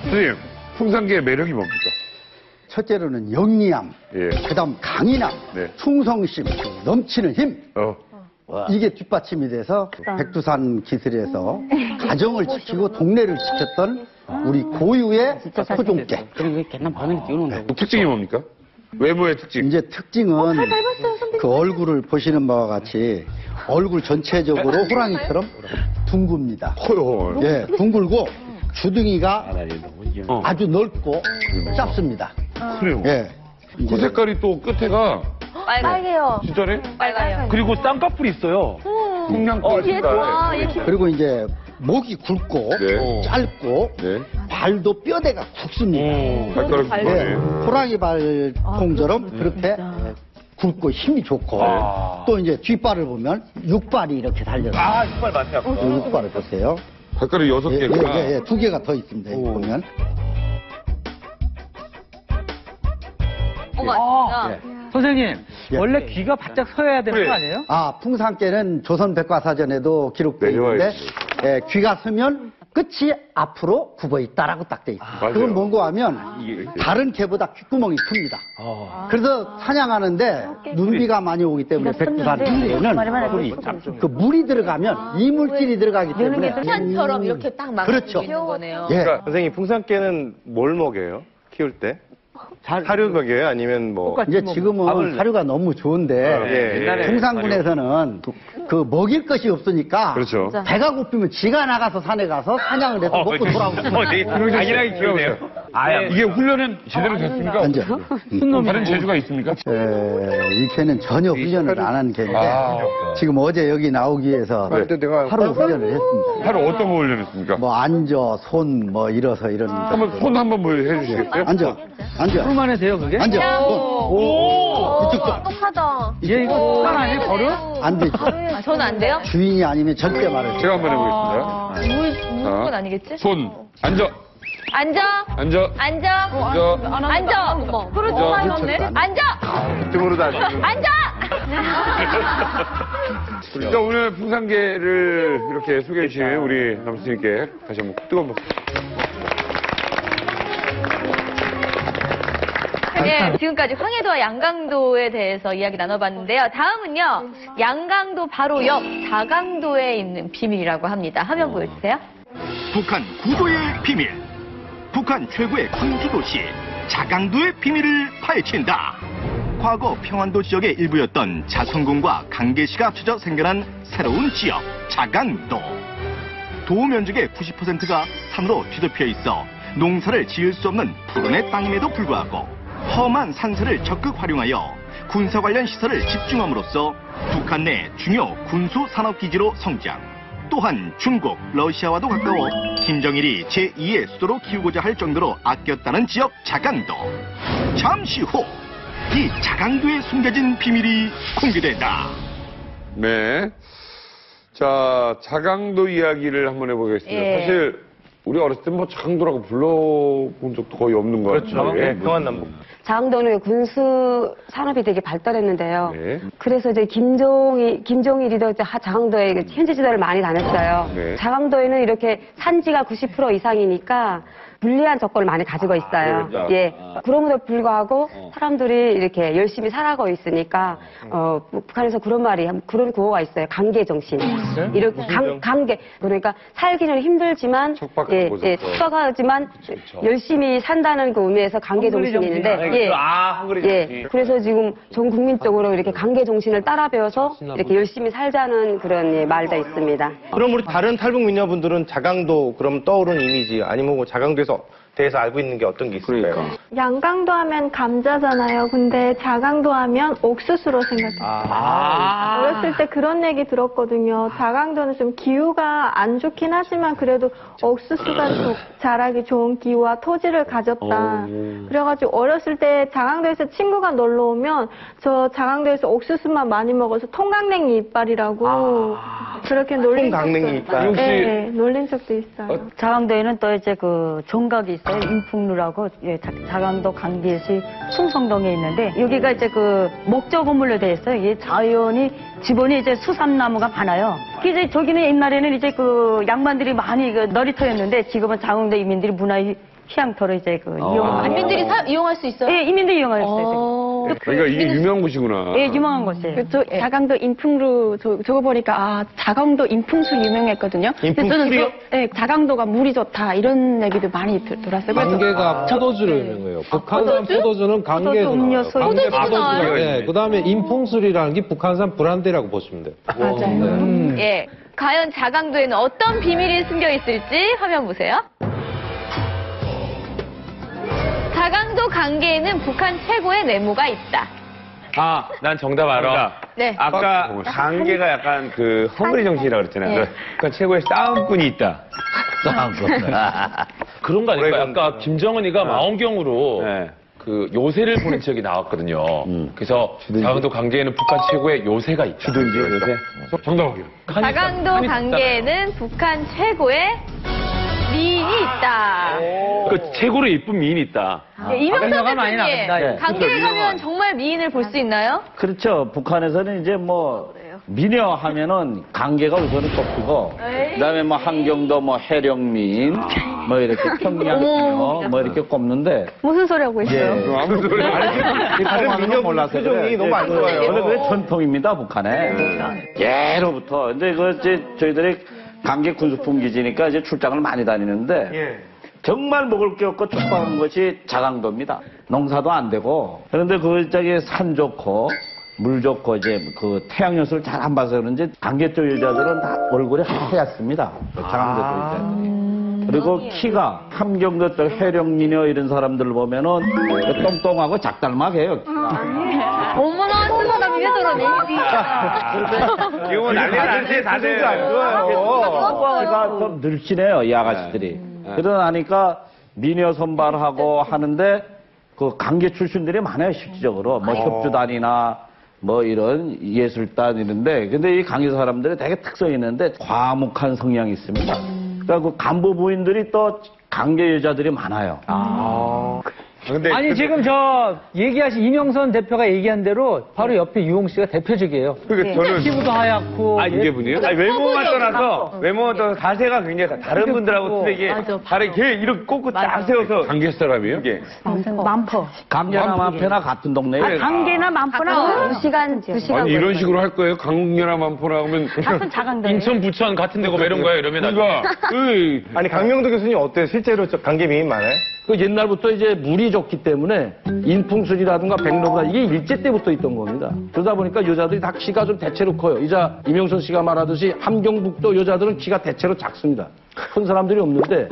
선생님, 풍산개의 매력이 뭡니까? 첫째로는 영리함, 예. 그다음 강인함, 네. 충성심, 넘치는 힘. 이게 뒷받침이 돼서 아. 백두산 기술에서 가정을 지키고 동네를 지켰던 우리 고유의 토종개. 그럼 걔는 바늘이 뛰어놓는다고. 특징이 뭡니까? 외모의 특징. 이제 특징은 그 얼굴을 보시는 바와 같이 얼굴 전체적으로 호랑이처럼 둥굽니다. 커요. 예, 둥글고 주둥이가 아주 넓고 짧습니다. 그래요. 예. 그 색깔이 또 끝에가 빨개요. 진짜네? 빨가요. 그리고 쌍꺼풀이 있어요. 풍량꽃 색깔. 그리고 이제 목이 굵고 네. 짧고 네. 발도 뼈대가 굵습니다. 발가락 네, 호랑이 발통처럼 그렇게 굵고 힘이 좋고 또 이제 뒷발을 보면 육발이 이렇게 달려요. 육발 맞네요. 육발을 보세요. 젓가락이 6개구나. 예, 2개가 더 있습니다. 여기 보면. 어머, 선생님, 예. 원래 귀가 바짝 서야 되는 거 아니에요? 아, 풍산깨는 조선 백과사전에도 기록되어 있는데, 예, 귀가 서면 끝이 앞으로 굽어 있다라고 딱 돼 있습니다. 그건 뭔고 하면 다른 개보다 귓구멍이 큽니다. 그래서 사냥하는데 눈비가 많이 오기 때문에 백두산에는 그 물이 들어가면 이물질이 들어가기 때문에 풍산처럼 이렇게 딱 막고 그렇죠. 있는 거네요. 예. 그러니까 선생님 풍산깨는 뭘 먹여요? 키울 때? 사료 먹여요? 아니면 뭐? 이제 지금은 사료가 너무 좋은데 옛날에 풍산군에서는 그 먹일 것이 없으니까 그렇죠. 배가 고프면 지가 나가서 산에 가서 사냥을 해서 먹고 돌아오고 되게 당연하게 키우네요. 이게 훈련은 제대로 됐습니까? 앉아. 다른 재주가 있습니까? 이 개는 전혀 훈련을 안 한 개인데 지금 어제 여기 나오기 위해서 하루 훈련을 했습니다. 하루 어떤 거 훈련했습니까? 뭐 앉아, 손, 뭐 일어서 이런. 한번 손 한번 뭐 해주시겠어요? 앉아. 풀만 해도 돼요, 그게? 앉아. 오, 똑똑하다. 얘 이거 습관 아니에요, 버릇? 안 되죠. 저는 안 돼요? 주인이 아니면 절대 말을. 제가 한번 해보겠습니다. 무는 건 아니겠지? 손, 앉아. 앉아. 앉아. 앉아. 앉아. 그걸 좀 하셨네. 앉아. 등으로 다. 앉아. 자, 오늘 풍산개를 이렇게 소개해 주신 우리 남수님께 다시 한번 뜨거운 박수. 네, 지금까지 황해도와 양강도에 대해서 이야기 나눠봤는데요. 다음은요, 양강도 바로 옆 자강도에 있는 비밀이라고 합니다. 화면 보여주세요. 북한 구도의 비밀. 북한 최고의 군주도시 자강도의 비밀을 파헤친다. 과거 평안도 지역의 일부였던 자성군과 강계시가 합쳐져 생겨난 새로운 지역 자강도. 도 면적의 90%가 산으로 뒤덮여 있어 농사를 지을 수 없는 푸른의 땅임에도 불구하고 험한 산세를 적극 활용하여 군사 관련 시설을 집중함으로써 북한 내 중요 군수 산업기지로 성장. 또한 중국, 러시아와도 가까워 김정일이 제2의 수도로 키우고자 할 정도로 아꼈다는 지역 자강도. 잠시 후 이 자강도에 숨겨진 비밀이 공개된다. 네. 자, 자강도 이야기를 한번 해보겠습니다. 예. 사실 우리 어렸을 때 뭐 자강도라고 불러본 적도 거의 없는 것 같아요. 네, 평안남북. 자강도는 군수 산업이 되게 발달했는데요. 네. 그래서 이제 김종일 리더 자강도에 현지 지도를 많이 다녔어요. 네. 자강도에는 이렇게 산지가 90% 이상이니까 불리한 조건을 많이 가지고 있어요. 그러니까. 예. 그럼에도 불구하고 사람들이 이렇게 열심히 살아가고 있으니까 북한에서 그런 그런 구호가 있어요. 강계 정신. 이렇게 강계. 그러니까 살기는 힘들지만 척박하지만 열심히 산다는 그 의미에서 강계 정신이 있는데 그래서 지금 전 국민적으로 이렇게 강계 정신을 따라 배워서 이렇게 열심히 살자는 그런 말도 있습니다. 그럼 우리 다른 탈북 미녀분들은 자강도 그럼 떠오르는 이미지 아니면 뭐 자강도에서 대해서 알고 있는 게 어떤 게 있을까요? 양강도 하면 감자잖아요. 근데 자강도 하면 옥수수로 생각해요. 어렸을 때 그런 얘기 들었거든요. 자강도는 좀 기후가 안 좋긴 하지만 그래도 옥수수가 자라기 좋은 기후와 토지를 가졌다. 그래가지고 어렸을 때 자강도에서 친구가 놀러 오면 저 자강도에서 옥수수만 많이 먹어서 통강냉이 이빨이라고 그렇게 놀린 적도 있어요. 네, 놀린 적도 있어요. 자강도에는 또 이제 그 종각이 있어요. 인풍루라고 자강도 강계시 충성동에 있는데 여기가 이제 그 목조 건물로 되어 있어요. 이게 자연이 지번이 이제 수삼나무가 많아요. 이제 저기는 옛날에는 이제 그 양반들이 많이 그 놀이터였는데 지금은 자강도 이민들이 문화의 휴양터로 이제 그 인민들이 이용할 수 있어요? 예, 이민들이 이용할 수 있어요. 그러니까 이게 유명한 곳이구나. 예, 유명한 곳이에요. 자강도 인풍루 저거 보니까 자강도 인풍술 유명했거든요. 인풍술이요? 네, 자강도가 물이 좋다 이런 얘기도 많이 들었어요. 강계가 포도주로 유명해요. 북한산 포도주는 강계도 음료수. 포도주가. 네, 그다음에 인풍술이라는 게 북한산 브란데라고 보시면 돼요. 맞아요. 예. 과연 자강도에는 어떤 비밀이 숨겨 있을지 화면 보세요. 자강도 강계에는 북한 최고의 네모가 있다. 아, 난 정답 알아. 네. 아까 강계가 약간 그 헝그리 정신이라고 그랬잖아요. 그러니까 최고의 싸움꾼이 있다. 그런 거 아닐까? 아까 김정은이가 망원경으로 그 요새를 보낸 지역이 나왔거든요. 그래서 자강도 강계에는 북한 최고의 요새가 있다. 주둔지 요새. 정답이요. 자강도 강계에는 북한 최고의 미인이 있다. 그 최고로 예쁜 미인이 있다. 이명선 많이 대표님, 나간다, 예. 강계에 가면 정말 미인을 볼 수 있나요? 그렇죠. 북한에서는 이제 뭐 미녀 하면은 강계가 우선은 꼽히고 그다음에 뭐 한경도 뭐 해령민 뭐 이렇게 평양미녀 뭐 이렇게 꼽는데 무슨 소리 하고 있어요? 아무 소리 다른 미녀 몰라서 표정이 너무 안 좋아요. 원래 그게 전통입니다 북한에. 예로부터. 근데 그 이제 저희들이 강계 군수품 기지니까 이제 출장을 많이 다니는데 정말 먹을 게 없고 촉박한 것이 자강도입니다. 농사도 안 되고 그런데 그 저기 산 좋고. 물 좋고 이제 그 태양연수를 잘 안 봐서 그런지 강계 쪽 여자들은 다 얼굴이 하얗습니다. 자강도 쪽 여자들. 그리고 키가 함경도 쪽 해령미녀 이런 사람들을 보면은 똥똥하고 작달막해요. 어머나, 그 사람이 왜 저러니? 이거 난리가 났지, 다들. 키가 좀 늘씬해요, 이 아가씨들이. 그러다 나니까 미녀 선발하고 하는데 그 강계 출신들이 많아요, 실질적으로. 뭐 협주단이나 뭐 이런 예술단 이런데 근데 이 강계 사람들이 되게 특성이 있는데 과묵한 성향이 있습니다. 그러니까 그 간부 부인들이 또 강계 여자들이 많아요. 아니 지금 저 얘기하신 이명선 대표가 얘기한 대로 바로 옆에 유홍 씨가 대표적이에요. 그러니까 저는 피부도 하얗고 아 이게 분이에요? 아니 외모만 떠나서 외모만 떠나서 자세가 굉장히 다른 분들하고 되게 다른 게 이렇게 꽂고 딱 세워서 강계 사람이에요? 이게 만포. 강계나 만포나 같은 동네에. 강계나 만포나 2시간 아니 이런 식으로 할 거예요? 강경이나 만포나 하면 같은 자강도. 인천, 부천 같은 데고 뭐 이런 거야 이러면 그러니까 아니 강명도 교수님 어때요? 실제로 저 강계 미인 많아요? 그 옛날부터 이제 물이 좋기 때문에 인풍술이라든가 백로보다 이게 일제 때부터 있던 겁니다. 그러다 보니까 여자들이 다 키가 좀 대체로 커요. 이자 이명선 씨가 말하듯이 함경북도 여자들은 키가 대체로 작습니다. 큰 사람들이 없는데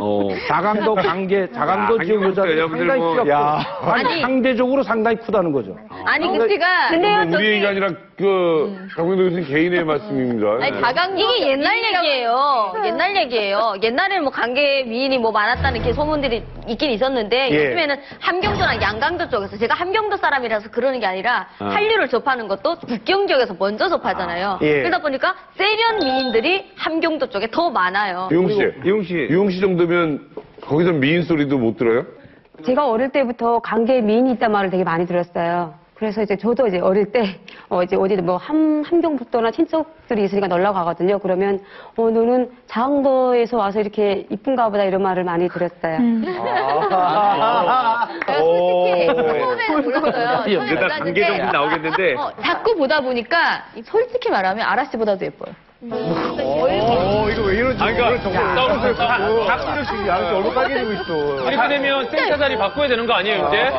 자강도 강계 자강도 지역 여자들이 상당히 키가 커요. 아니 상대적으로 상당히 크다는 거죠. 아니 그 씨가 우리 얘기가 아니라 그 강명도 교수님 개인의 말씀입니다. 아니 자강도 이게 옛날 얘기예요. 옛날 얘기예요. 옛날에는 뭐 강계 미인이 뭐 많았다는 게 소문들이 있긴 있었는데 요즘에는 함경도랑 양강도 쪽에서 제가 함경도 사람이라서 그러는 게 아니라 한류를 접하는 것도 북경 지역에서 먼저 접하잖아요. 그러다 보니까 세련 미인들이 함경도 쪽에 더 많아요. 유홍 씨 정도면 거기서 미인 소리도 못 들어요? 제가 어릴 때부터 강계에 미인이 있단 말을 되게 많이 들었어요. 그래서 이제 저도 이제 어릴 때 이제 어디 뭐 함경북도나 친척들이 있으니까 놀러 가거든요. 그러면 너는 자강도에서 와서 이렇게 이쁜가 보다 이런 말을 많이 들었어요. 처음에는 몰랐어요. 이제 다 강계 정신 나오겠는데 자꾸 보다 보니까 솔직히 말하면 아라씨보다도 예뻐요. 이거 왜 이러지? 아니, 그러니까 싸우면서 자꾸 아저씨 얼굴 빨개지고 있어. 이렇게 되면 센터 자리 바꿔야 되는 거 아니에요 이제?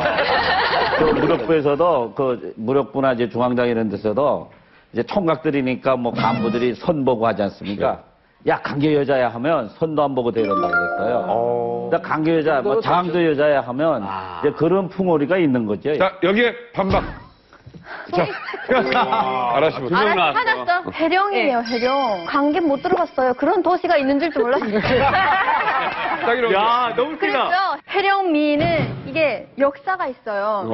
저 무력부에서도 그 무력부나 이제 중앙당 이런 데서도 이제 총각들이니까 뭐 간부들이 선 보고 하지 않습니까? 야 강계 여자야 하면 선도 안 보고 데려온다고 그랬어요. 그러니까 강계 여자, 뭐 자강도 여자야 하면 이제 그런 풍어리가 있는 거죠. 자 여기에 반박. 자, 아라씨 찾았어. 해령이에요, 해령. 강계 못 들어봤어요. 그런 도시가 있는 줄도 몰랐어요. 야 너무 티나. 그렇죠. 해령미는 이게 역사가 있어요.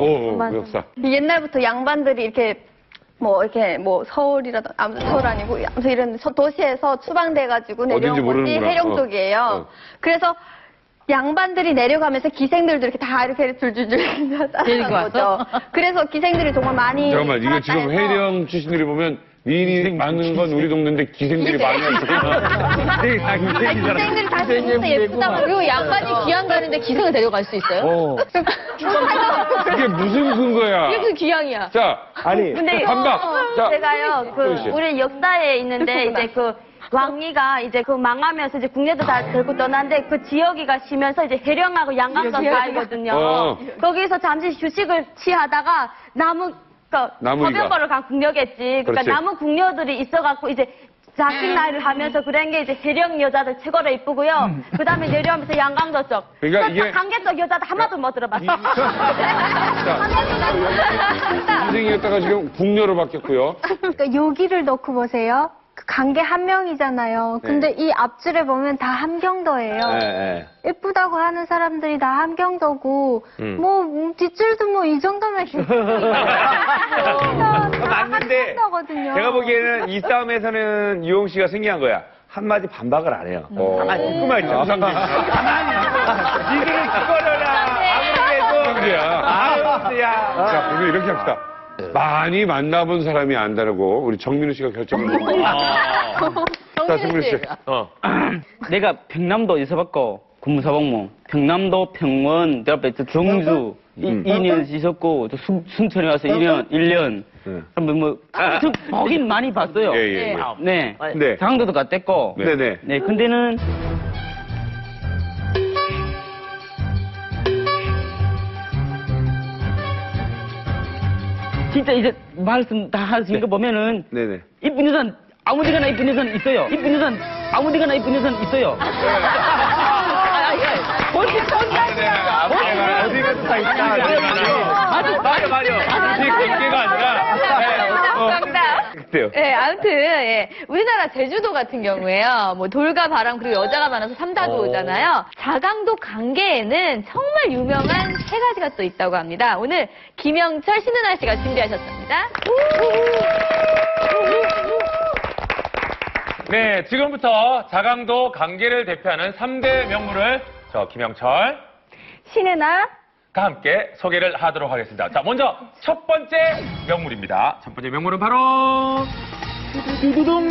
역사. 옛날부터 양반들이 이렇게 서울이라든 아무튼 서울 아니고 아무튼 이런 도시에서 추방돼가지고 내려온 곳이 모르는구나. 해령 쪽이에요. 그래서 양반들이 내려가면서 기생들도 이렇게 다 이렇게 줄줄줄 따라간 거죠. 그래서 기생들이 정말 많이 잠깐만 이거 지금 해령 출신들이 보면 미인이 많은 건 우리 동네인데 기생들이 많이 하죠. 기생들이 다 진짜 예쁘다고. 그리고 양반이 귀양 가는데 기생을 데려갈 수 있어요? 이게 무슨 근거야? 이게 그 귀양이야. 자, 아니 근데 반박. 자, 제가요, 우리 역사에 있는데 이제 왕이가 이제 망하면서 이제 국내도 다 들고 떠났는데 그 지역이가 쉬면서 이제 해령하고 양강도 사이거든요. 거기서 잠시 휴식을 취하다가 서변벌을 간 궁녀겠지. 그러니까 그렇지. 나무 궁녀들이 있어갖고 이제 자식 나이를 하면서 그런 게 이제 해령 여자들 최고로 이쁘고요. 그 다음에 내려오면서 양강도 쪽. 그러니까 이게 강계 쪽 여자들 한 번도 못 들어봤어. 기생이었다가 지금 궁녀로 바뀌었고요. 그러니까 여기를 넣고 보세요. 그 관계 한 명이잖아요. 근데 이 앞줄에 보면 다 함경도예요. 예쁘다고 하는 사람들이 다 함경도고 뭐 뒷줄도 뭐 이 정도면 맞는데 함경도거든요. 제가 보기에는 이 싸움에서는 유홍 씨가 승리한 거야. 한마디 반박을 안 해요. 가만히 듣고만 있죠. 니들을 죽어려라. 아무래도. 자, 그러면 이렇게 합시다. 많이 만나본 사람이 안다라고 우리 정민우 씨가 결정을 해요. 자, 정민우 씨. 내가 평남도 이사받고 군무사복무, 평남도 평원, 내 앞에 경주 2년 있었고, 또 순천에 와서 1년. 뭐, 보긴 많이 봤어요. 네. 장항도도 갔댔고. 네. 근데는, 진짜 이제 말씀 다 하신 거 보면은, 이쁜 여자는 아무데가나 이쁜 여자는 있어요. 이쁜 여자는 아무데가나 이쁜 여자는 있어요. 어디가 다 있다. 맞아. 이게 관계가 아니라. 정답. 네, 아무튼 우리나라 제주도 같은 경우에요. 뭐 돌과 바람 그리고 여자가 많아서 삼다도잖아요. 자강도 관계에는 정말 유명한 세 가지가 또 있다고 합니다. 오늘 김영철, 신은아 씨가 준비하셨습니다. 네, 지금부터 자강도 관계를 대표하는 3대 명물을 저 김영철, 신은아, 함께 소개를 하도록 하겠습니다. 자, 먼저 첫 번째 명물입니다. 첫 번째 명물은 바로 두두둥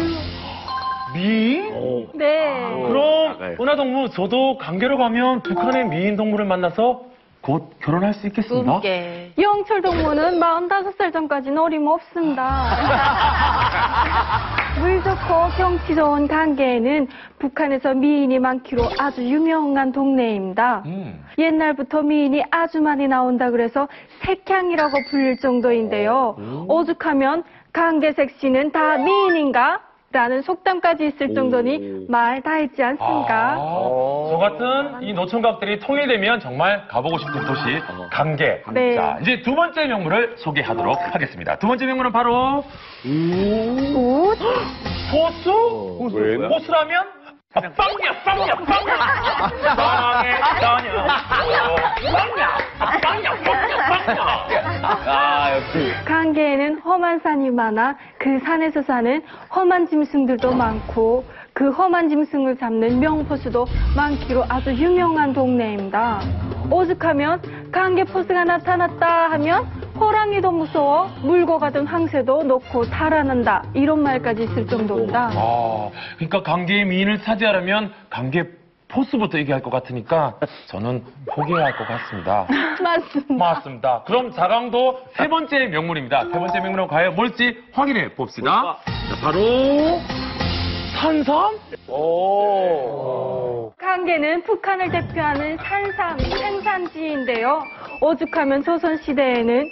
미인? 네. 그럼 은하동무 저도 관계로 가면 북한의 미인 동물을 만나서 곧 결혼할 수 있겠습니다. 이영철 동무는 45살 전까지는 어림없습니다. 물 좋고 경치 좋은 관계에는 북한에서 미인이 많기로 아주 유명한 동네입니다. 옛날부터 미인이 아주 많이 나온다 그래서 색향이라고 불릴 정도인데요. 오죽하면 관계색 씨는 다 미인인가? 라는 속담까지 있을 정도니 말 다 했지 않습니까? 저 같은 이 노총각들이 통일되면 정말 가보고 싶은 도시 관계. 네. 자, 이제 두 번째 명물을 소개하도록 하겠습니다. 두 번째 명물은 바로 호수? 호수라면 빵야. 관계에는 험한 산이 많아 그 산에서 사는 험한 짐승들도 많고 그 험한 짐승을 잡는 명포수도 많기로 아주 유명한 동네입니다. 오죽하면 관계포수가 나타났다 하면 호랑이도 무서워 물고 가던 황새도 놓고 달아난다 이런 말까지 있을 정도입니다. 그러니까 관계의 미인을 차지하려면 관계 포스부터 얘기할 것 같으니까 저는 포기해야 할 것 같습니다. 맞습니다. 그럼 자강도 세 번째 명물입니다. 세 번째 명물은 과연 뭘지 확인해 봅시다. 자, 바로 산삼? 관계는 북한을 대표하는 산삼 생산지인데요. 오죽하면 조선시대에는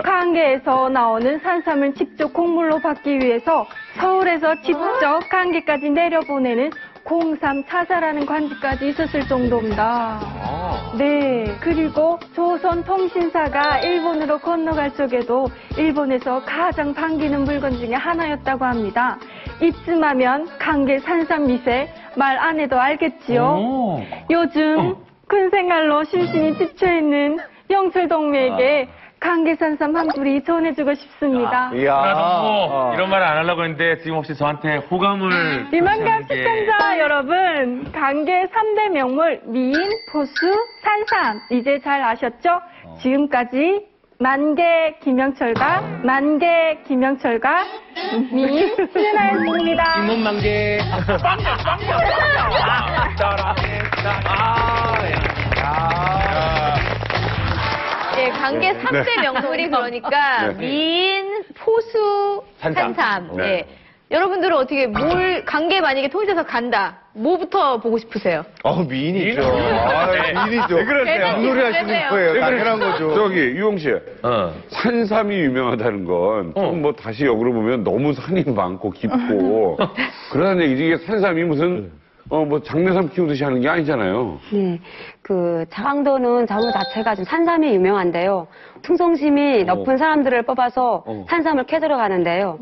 관계에서 나오는 산삼을 직접 곡물로 받기 위해서 서울에서 직접 관계까지 내려보내는 공삼 차사라는 관직까지 있었을 정도입니다. 네, 그리고 조선통신사가 일본으로 건너갈 적에도 일본에서 가장 반기는 물건 중에 하나였다고 합니다. 입쯤하면 관계 산삼 미세 말 안 해도 알겠지요. 요즘 큰 생활로 심신이 지쳐있는 영철 동무에게 관계 산삼 한 뿌리 전해주고 싶습니다. 이런 말 안 하려고 했는데 지금 혹시 저한테 호감을 이만감 시청자 여러분, 관계 3대 명물 미인, 포수, 산삼 이제 잘 아셨죠? 지금까지 만개 김영철과 미인 신은아였습니다. 잇몸만개. 네, 관계 3대 명물이 그러니까 미인, 포수, 산삼. 네. 여러분들은 어떻게 관계 만약에 통일돼서 간다. 뭐부터 보고 싶으세요? 미인이죠. 미인이죠. 왜 그러세요? 물놀이 할 수 있는 거예요. 당연한 거죠. 저기, 유홍 씨. 산삼이 유명하다는 건, 뭐 다시 역으로 보면 너무 산이 많고 깊고, 그러다는 얘기지. 이게 산삼이 무슨 뭐 장내삼 키우듯이 하는 게 아니잖아요. 네, 자강도는 자강도 자체가 좀 산삼이 유명한데요. 충성심이 높은 사람들을 뽑아서 산삼을 캐 들어가는데요.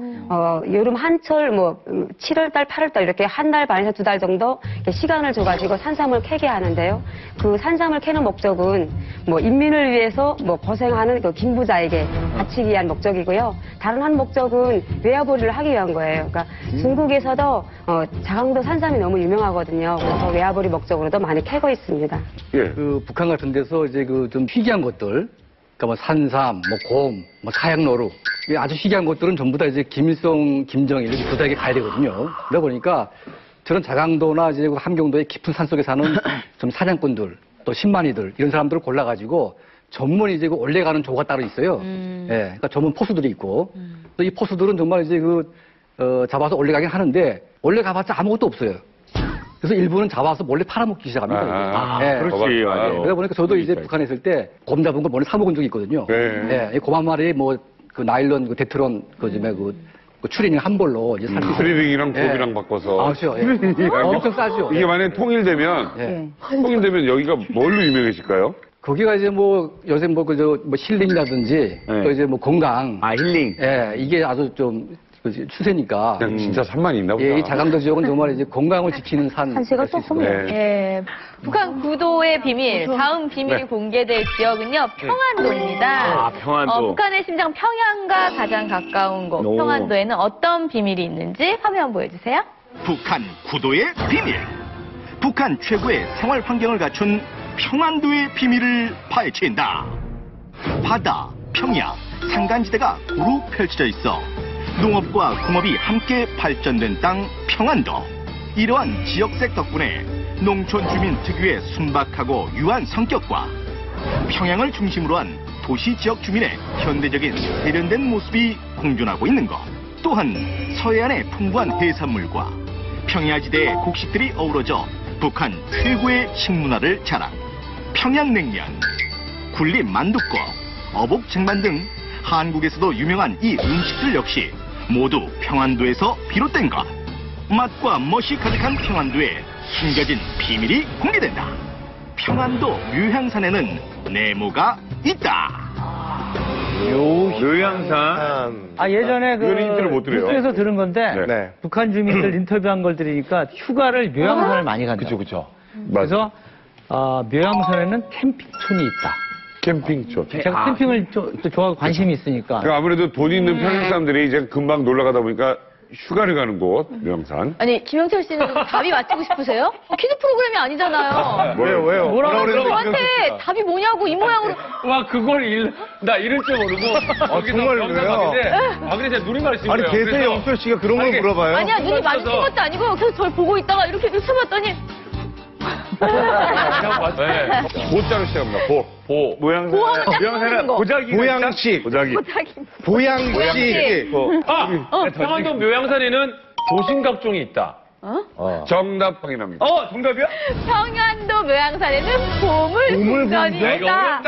여름 한철 7월달, 8월달 이렇게 한 달 반에서 2달 정도 이렇게 시간을 줘가지고 산삼을 캐게 하는데요. 그 산삼을 캐는 목적은 인민을 위해서 고생하는 그 김부자에게 바치기 위한 목적이고요. 다른 한 목적은 외화벌이를 하기 위한 거예요. 그러니까 중국에서도 자강도 산삼이 너무 유명하거든요. 그래서 외화벌이 목적으로도 많이 캐고 있습니다. 예. 북한 같은 데서 이제 좀 희귀한 것들, 그러니까 산삼, 곰, 사약노루, 아주 희귀한 것들은 전부 다 이제 김일성, 김정일 이렇게 부대에게 가야 되거든요. 그러다 보니까 저런 자강도나 이제 함경도의 깊은 산 속에 사는 좀 사냥꾼들, 또 신만이들 이런 사람들을 골라가지고 전문 이제 올려가는 조가 따로 있어요. 예, 그러니까 전문 포수들이 있고, 또 이 포수들은 정말 이제 잡아서 올려가긴 하는데 올려가봤자 아무것도 없어요. 그래서 일부는 잡아서 몰래 팔아먹기 시작합니다. 그렇지, 맞아요. 그러다 보니까 저도 이제 북한에 있을 때 곰 잡은 거 몰래 사먹은 적이 있거든요. 네. 곰 한 마리 나일론 데트론 추리닝 한 벌로 이제 살 수 있어요. 트리닝이랑 곰이랑 바꿔서. 그렇죠. 엄청 싸죠. 이게 만약에 통일되면 여기가 뭘로 유명해질까요? 거기가 이제 요새 힐링이라든지 또 이제 건강. 힐링. 예, 이게 아주 좀 추세니까. 그냥 진짜 산만이 있나 보다. 이 자강도 지역은 정말 이제 건강을 지키는 산세가 또 예. 북한 구도의 비밀, 다음 비밀이 공개될 지역은요, 평안도입니다. 평안도. 북한의 심장 평양과 가장 가까운 곳, 평안도에는 어떤 비밀이 있는지 화면 보여주세요. 북한 구도의 비밀. 북한 최고의 생활 환경을 갖춘 평안도의 비밀을 파헤친다. 바다, 평야, 산간지대가 고루 펼쳐져 있어 농업과 공업이 함께 발전된 땅 평안도. 이러한 지역색 덕분에 농촌 주민 특유의 순박하고 유한 성격과 평양을 중심으로 한 도시 지역 주민의 현대적인 세련된 모습이 공존하고 있는 것. 또한 서해안의 풍부한 해산물과 평야지대의 곡식들이 어우러져 북한 최고의 식문화를 자랑. 평양냉면, 굴림 만둣국, 어복쟁반 등 한국에서도 유명한 이 음식들 역시 모두 평안도에서 비롯된 것. 맛과 멋이 가득한 평안도에 숨겨진 비밀이 공개된다. 평안도 묘향산에는 네모가 있다. 묘향산. 예전에 이거는 힌트를 못 드려요. 뉴스에서 들은 건데 북한 주민들 인터뷰한 걸 들으니까 휴가를 묘향산을 많이 간다. 그죠. 그래서 묘향산에는 캠핑촌이 있다. 캠핑촌. 제가 캠핑을 또 좋아하고 관심이 있으니까. 그러니까 아무래도 돈 있는 평양 사람들이 이제 금방 놀러 가다 보니까 휴가를 가는 곳, 묘향산. 아니, 김영철 씨는 답이 맞히고 싶으세요? 퀴즈 프로그램이 아니잖아요. 왜요? 뭐라고 저한테 답이 뭐냐고 이 모양으로. 와, 나 이럴 줄 모르고. 정말 왜요? 근데 제가 눈이 마주친 아니, 거예요. 대세 영철 씨가 그런 걸 물어봐요? 아니야, 눈이 마주친 것도 아니고 계속 저를 보고 있다가 이렇게 숨었더니. 보자로 시작합니다. 보. 모양새는 보자기. 보양식. 평안도 묘향산에는 도신각종이 있다. 정답 확인합니다. 정답이야? 평안도 묘향산에는 보물궁전이 있다.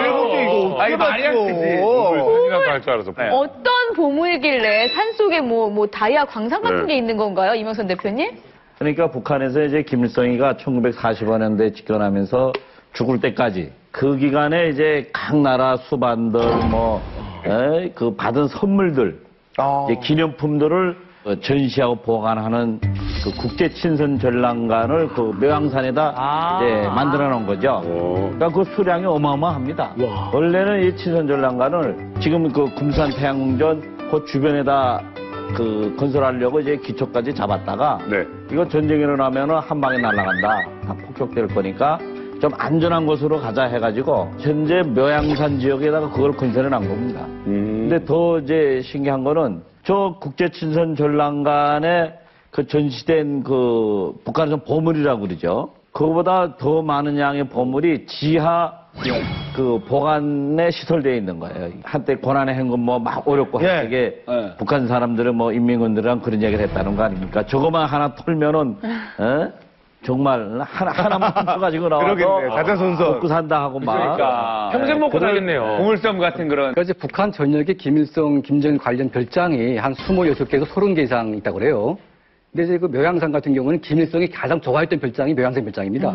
이거 아니, 말이 안 되지. 보물상이라도 할 줄 알아서. 어떤 보물길래 산속에 다이아 광산 같은 게 있는 건가요, 이명선 대표님? 그러니까 북한에서 이제 김일성이가 1940년대에 집권하면서 죽을 때까지 그 기간에 이제 각 나라 수반들 그 받은 선물들 이제 기념품들을 전시하고 보관하는 그 국제 친선 전람관을 그 묘향산에다 이제 만들어 놓은 거죠. 그러니까 그 수량이 어마어마합니다. 원래는 이 친선 전람관을 지금 그 금산 태양궁전 그 주변에다 건설하려고 이제 기초까지 잡았다가 이거 전쟁이 일어나면은 한 방에 날아간다. 다 폭격될 거니까 좀 안전한 곳으로 가자 해가지고 현재 묘향산 지역에다가 그걸 건설해 놓은 겁니다. 근데 더 이제 신기한 거는 저 국제친선 전람관에 그 전시된 북한에서 보물이라고 그러죠. 그거보다 더 많은 양의 보물이 지하 보관에 시설되어 있는 거예요. 한때 고난의 행군 막 어렵고 하게 북한 사람들은 인민군들이랑 그런 얘기를 했다는 거 아닙니까? 저거만 하나 털면은 정말 하나만 훔쳐가지고 나와서 가자손손 먹고 산다 하고 막 그러니까 평생 먹고 살겠네요. 보물섬 같은 그런. 그러니까 이제 북한 전역에 김일성, 김정일 관련 별장이 한 26개에서 30개 이상 있다고 그래요. 근데 이제 그 묘양산 같은 경우는 김일성이 가장 좋아했던 별장이 묘양산 별장입니다.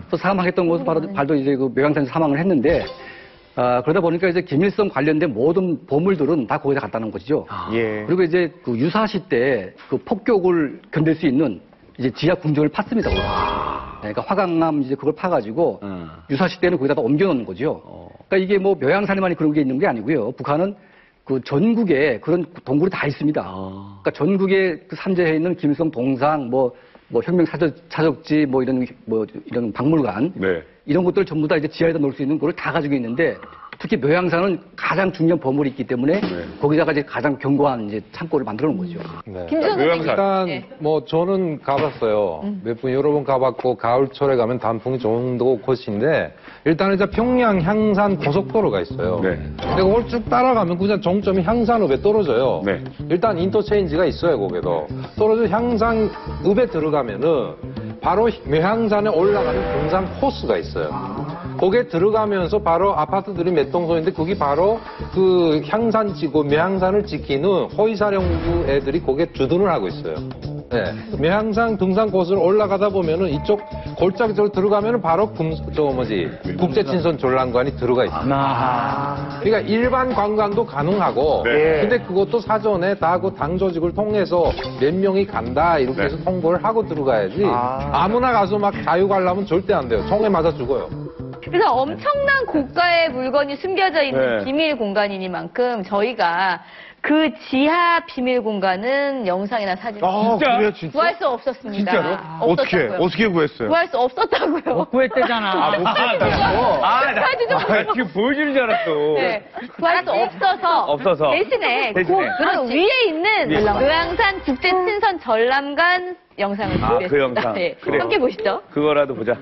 또 사망했던 것도 바로 이제 그 묘양산에서 사망을 했는데, 그러다 보니까 이제 김일성 관련된 모든 보물들은 다 거기다 갖다 놓은 것이죠. 그리고 이제 그 유사시 때 그 폭격을 견딜 수 있는 이제 지하 궁전을 팠습니다. 그러니까 화강암 이제 그걸 파가지고 유사시 때는 거기다 옮겨 놓는 거죠. 그러니까 이게 뭐 묘양산에만 그런 게 있는 게 아니고요. 북한은 그 전국에 그런 동굴이 다 있습니다. 그러니까 전국에 그 산재해 있는 김일성 동상, 뭐 혁명 차적지, 이런 박물관, 이런 것들 전부 다 이제 지하에다 놓을 수 있는 걸 다 가지고 있는데, 특히 묘양산은 가장 중요한 보물이 있기 때문에 거기다가 이제 가장 견고한 이제 창고를 만들어 놓은 거죠. 일단 뭐 저는 가봤어요. 몇 번 여러 번 가봤고 가을철에 가면 단풍이 좋은 곳인데 일단 이제 평양 향산 고속도로가 있어요. 근데 그걸 쭉 따라가면 그냥 정점이 향산읍에 떨어져요. 일단 인터체인지가 있어요. 거기도 떨어져 향산읍에 들어가면은 바로 묘향산에 올라가는 등산 코스가 있어요. 거기에 들어가면서 바로 아파트들이 몇 동선인데 거기 바로 그 향산지구 묘향산을 지키는 호위사령부 애들이 거기에 주둔을 하고 있어요. 묘향산 등산 코스를 올라가다 보면은 이쪽 골짜기로 들어가면은 바로 국제친선전람관이 들어가 있습니다. 그러니까 일반 관광도 가능하고, 근데 그것도 사전에 다 그 당 조직을 통해서 몇 명이 간다 이렇게 해서 통보를 하고 들어가야지. 아무나 가서 막 자유 관람은 절대 안 돼요. 총에 맞아 죽어요. 그래서 엄청난 고가의 물건이 숨겨져 있는 비밀 공간이니만큼 저희가 그 지하 비밀 공간은 영상이나 사진으로 그래요, 진짜? 구할 수 없었습니다. 진짜로? 어떻게 구했어요? 구할 수 없었다고요. 못 구했대잖아. 못 구했다고? 지금 보여주는 줄 알았어. 구할 수 없어서 대신에 그 위에 있는 묘양산 국제친선 전람관 영상을 준비했습니다. 그 영상. 그래. 함께 보시죠. 그거라도 보자.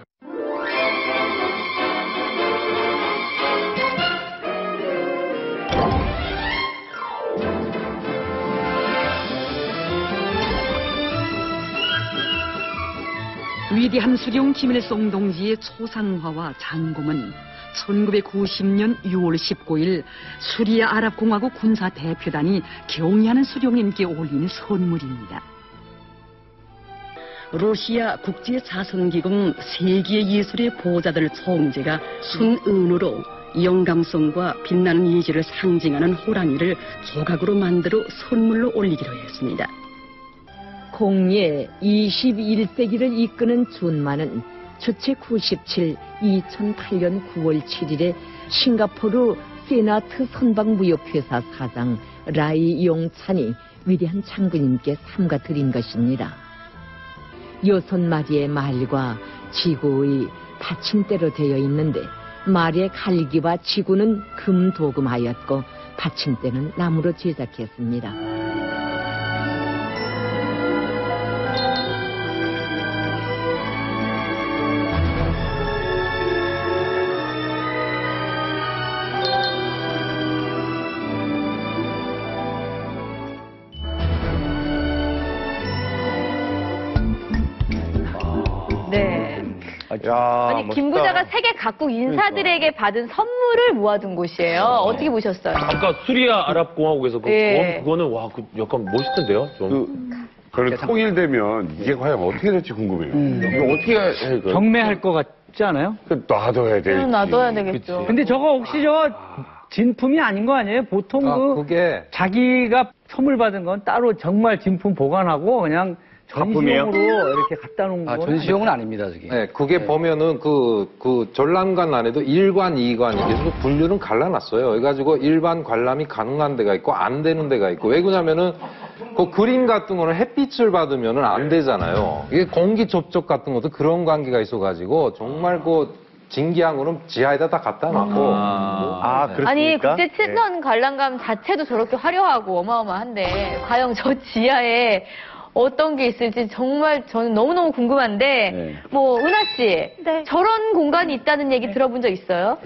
위대한 수령 김일성 동지의 초상화와 잔금은 1990년 6월 19일 수리아 아랍공화국 군사대표단이 경의하는 수령님께 올린 선물입니다. 러시아 국제자선기금 세계 예술의 보호자들 총재가 순은으로 영감성과 빛나는 예지를 상징하는 호랑이를 조각으로 만들어 선물로 올리기로 했습니다. 공예 21세기를 이끄는 준마는 주체 97 2008년 9월 7일에 싱가포르 세나트 선박무역회사 사장 라이 용찬이 위대한 장군님께 삼가 드린 것입니다. 6마리의 말과 지구의 받침대로 되어 있는데 말의 갈기와 지구는 금도금하였고 받침대는 나무로 제작했습니다. 아니 김 부자가 세계 각국 인사들에게 받은 선물을 모아둔 곳이에요. 어떻게 보셨어요? 아까 수리아 아랍공화국에서 그거는 와, 약간 멋있던데요? 그걸 통일되면 이게 과연 어떻게 될지 궁금해요. 이거 어떻게 해? 경매할 것 같지 않아요? 놔둬야 될지. 놔둬야 되겠죠. 근데 저거 혹시 진품이 아닌 거 아니에요? 보통 그게 자기가 선물 받은 건 따로 정말 진품 보관하고 그냥 전시용으로 이렇게 갖다 놓은 거. 전시용은 아닙니다, 저게. 네, 그게 보면은 그 전람관 안에도 1관, 2관 이렇게 분류는 갈라놨어요. 그래가지고 일반 관람이 가능한 데가 있고 안 되는 데가 있고. 왜 그러냐면은 그 그림 같은 거는 햇빛을 받으면은 안 되잖아요. 이게 공기 접촉 같은 것도 그런 관계가 있어가지고 정말 그 진기한 거는 지하에다 다 갖다 놨고. 아니 국제친선 관람감 자체도 저렇게 화려하고 어마어마한데 과연 저 지하에 어떤 게 있을지 정말 저는 너무너무 궁금한데 뭐 은하 씨 저런 공간이 있다는 얘기 들어본 적 있어요?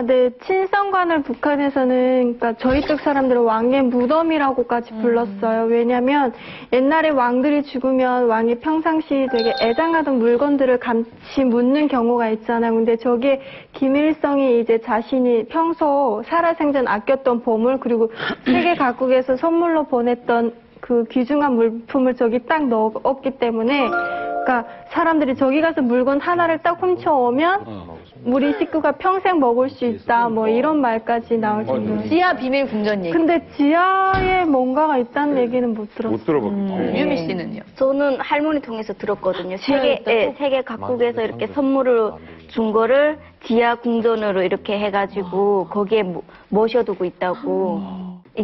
네. 친성관을 북한에서는 그러니까 저희 쪽 사람들은 왕의 무덤이라고까지 불렀어요. 왜냐면 옛날에 왕들이 죽으면 왕이 평상시 되게 애장하던 물건들을 같이 묻는 경우가 있잖아요. 근데 저게 김일성이 이제 자신이 평소 살아생전 아꼈던 보물 그리고 세계 각국에서 선물로 보냈던 그 귀중한 물품을 저기 딱 넣었기 때문에 그러니까 사람들이 저기 가서 물건 하나를 딱 훔쳐오면 우리 식구가 평생 먹을 수 있다 뭐 이런 말까지 나올 정도로. 지하 비밀 궁전 얘기. 근데 지하에 뭔가가 있다는 얘기는 못 들었어요. 못 들어봤겠죠. 유미 씨는요? 저는 할머니 통해서 들었거든요. 지하에 세계 각국에서 이렇게 선물을 준 거를 지하 궁전으로 이렇게 해가지고 거기에 모셔두고 있다고.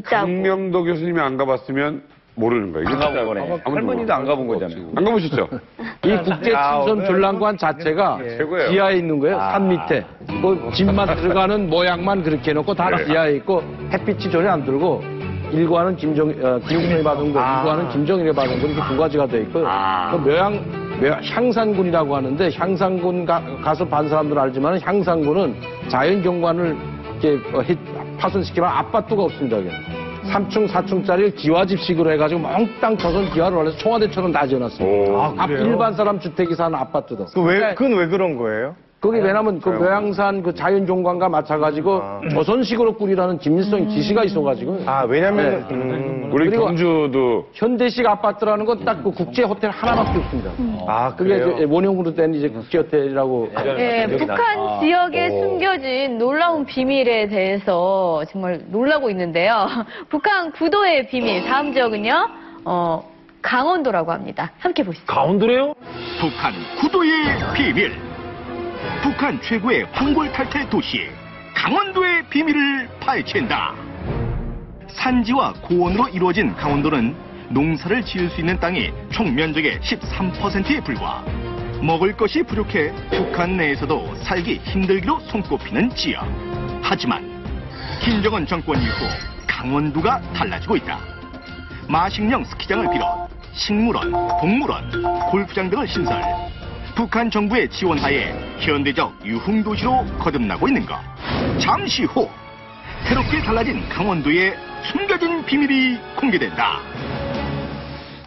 강명도 교수님이 안 가봤으면 모르는 거예요. 안 가본 거네. 할머니도 안 가본 거잖아요. 안 가보셨죠? 이 국제친선 졸랑관 자체가 최고예요. 지하에 있는 거예요. 산 밑에. 그 집만 들어가는 모양만 그렇게 해놓고 다 지하에 있고 햇빛이 전혀 안 들고 일과는 김용민이 받은 거, 일과는 김정일이 받은 거 이렇게 두 가지가 돼 있고요. 그 향산군이라고 하는데 향산군 가서 반 사람들은 알지만 향산군은 자연경관을 이렇게 파손시키면 앞밭도가 없습니다. 여기. 3층, 4층짜리 기와집식으로 해가지고 몽땅 터선 기와를 원해서 청와대처럼 다 지어놨어요. 일반 사람 주택이 사는 아파트도. 그건 왜 그런 거예요? 그게 왜냐면 그 모양산 그 자연종관과 맞춰가지고 조선식으로 꾸리라는 김일성 지시가 있어가지고. 왜냐면 우리 경주도 현대식 아파트라는 건 딱 그 국제 호텔 하나밖에 없습니다. 그게 이제 원형으로 된 이제 국제 호텔이라고. 네, 북한 지역에 숨겨진 놀라운 비밀에 대해서 정말 놀라고 있는데요. 북한 구도의 비밀 다음 지역은요. 강원도라고 합니다. 함께 보시죠. 강원도래요? 북한 구도의 비밀. 북한 최고의 황골탈퇴 도시 강원도의 비밀을 파헤친다. 산지와 고원으로 이루어진 강원도는 농사를 지을 수 있는 땅이 총 면적의 13%에 불과 먹을 것이 부족해 북한 내에서도 살기 힘들기로 손꼽히는 지역. 하지만 김정은 정권 이후 강원도가 달라지고 있다. 마식령 스키장을 비롯 식물원, 동물원, 골프장 등을 신설. 북한 정부의 지원하에 현대적 유흥도시로 거듭나고 있는 것. 잠시 후 새롭게 달라진 강원도의 숨겨진 비밀이 공개된다.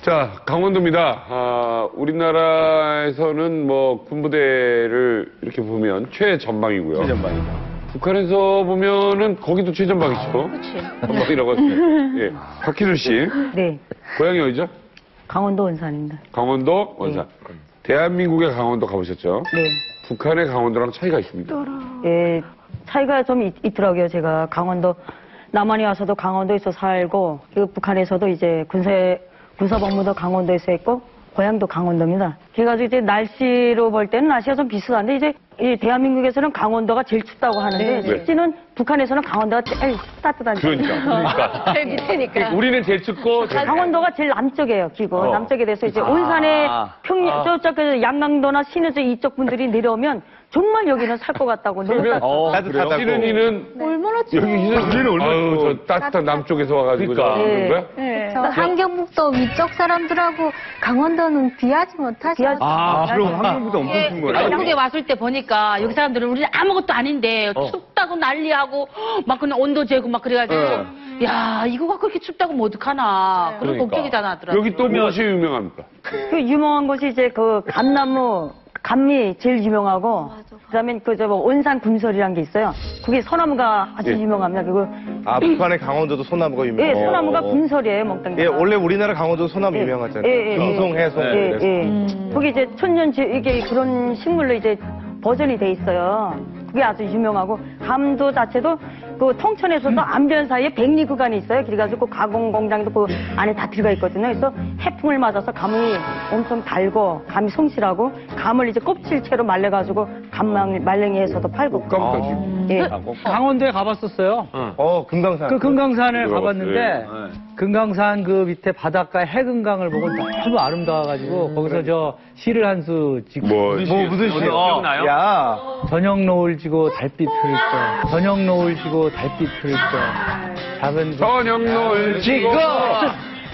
자, 강원도입니다. 우리나라에서는 뭐 군부대를 이렇게 보면 최전방이고요. 최전방이다. 북한에서 보면은 거기도 최전방이죠. 그렇지. 전방이라고 하죠. 예. 박희준 씨. 네. 고향이 어디죠? 강원도 원산입니다. 강원도 원산. 대한민국의 강원도 가보셨죠? 네. 북한의 강원도랑 차이가 있습니다. 예, 차이가 좀 있더라고요. 제가 강원도 남한에 와서도 강원도에서 살고 그 북한에서도 이제 군사복무도 강원도에서 했고 고향도 강원도입니다. 그래가지고 이제 날씨로 볼 때는 날씨가 좀 비슷한데 이제 이 대한민국에서는 강원도가 제일 춥다고 하는데 실제는 북한에서는 강원도가 제일 따뜻한 그러니까. 제일 밑에니까. 우리는 제일 춥고 강원도가 제일 남쪽이에요. 기고 남쪽에 대해서 이제 온산에 평양 저쪽 양강도나 신의주 이쪽 분들이 내려오면 정말 여기는 살 것 같다고. 따뜻하다고. 시른이는 얼마나 여기 시른이는 얼마나 아유, 저 따뜻한 남쪽에서 와가지고 그런 거야? 네. 한경북도 위쪽 사람들하고 강원도는 비하지 못하죠. 그럼 한국보다 엄청 큰 거예요. 한국에 왔을 때 보니까 여기 사람들은 우리 아무것도 아닌데 춥다고 난리하고 막 그냥 온도 재고 막 그래가지고 야 이거 갖고 이렇게 춥다고 뭐 어떡하나 그런 걱정이잖아 하더라고요. 여기 또 무엇이 유명합니까? 그 유명한 곳이 이제 그 감나무 감미 제일 유명하고 그다음에 그 저 온산 군설이라는 게 있어요. 그게 소나무가 아주 유명합니다. 그리고 북한의 강원도도 소나무가 유명해요. 예, 소나무가 군설이에요, 몽땅. 예, 원래 우리나라 강원도 소나무 유명하잖아요. 금송, 해송. 거기 이제 천년 이게 그런 식물로 이제 버전이 돼 있어요. 그게 아주 유명하고 감도 자체도 그 통천에서도 안변 사이에 백리 구간이 있어요. 그래가지고 가공 공장도 그 안에 다 들어가 있거든요. 그래서 해풍을 맞아서 감이 엄청 달고 감이 성실하고 감을 이제 껍질채로 말려가지고 말랭이에서도 팔고. 예. 강원도에 가봤었어요. 금강산. 그 금강산을 가봤는데 금강산 그 밑에 바닷가 해금강을 보고 너무 아름다워가지고 거기서 저 시를 한 수 짓고 무슨 시? 기억나요? 야. 저녁 노을 지고 달빛 흐를 때 저녁 노을 지고 달빛 흐를 때 작은 저녁 노을 지고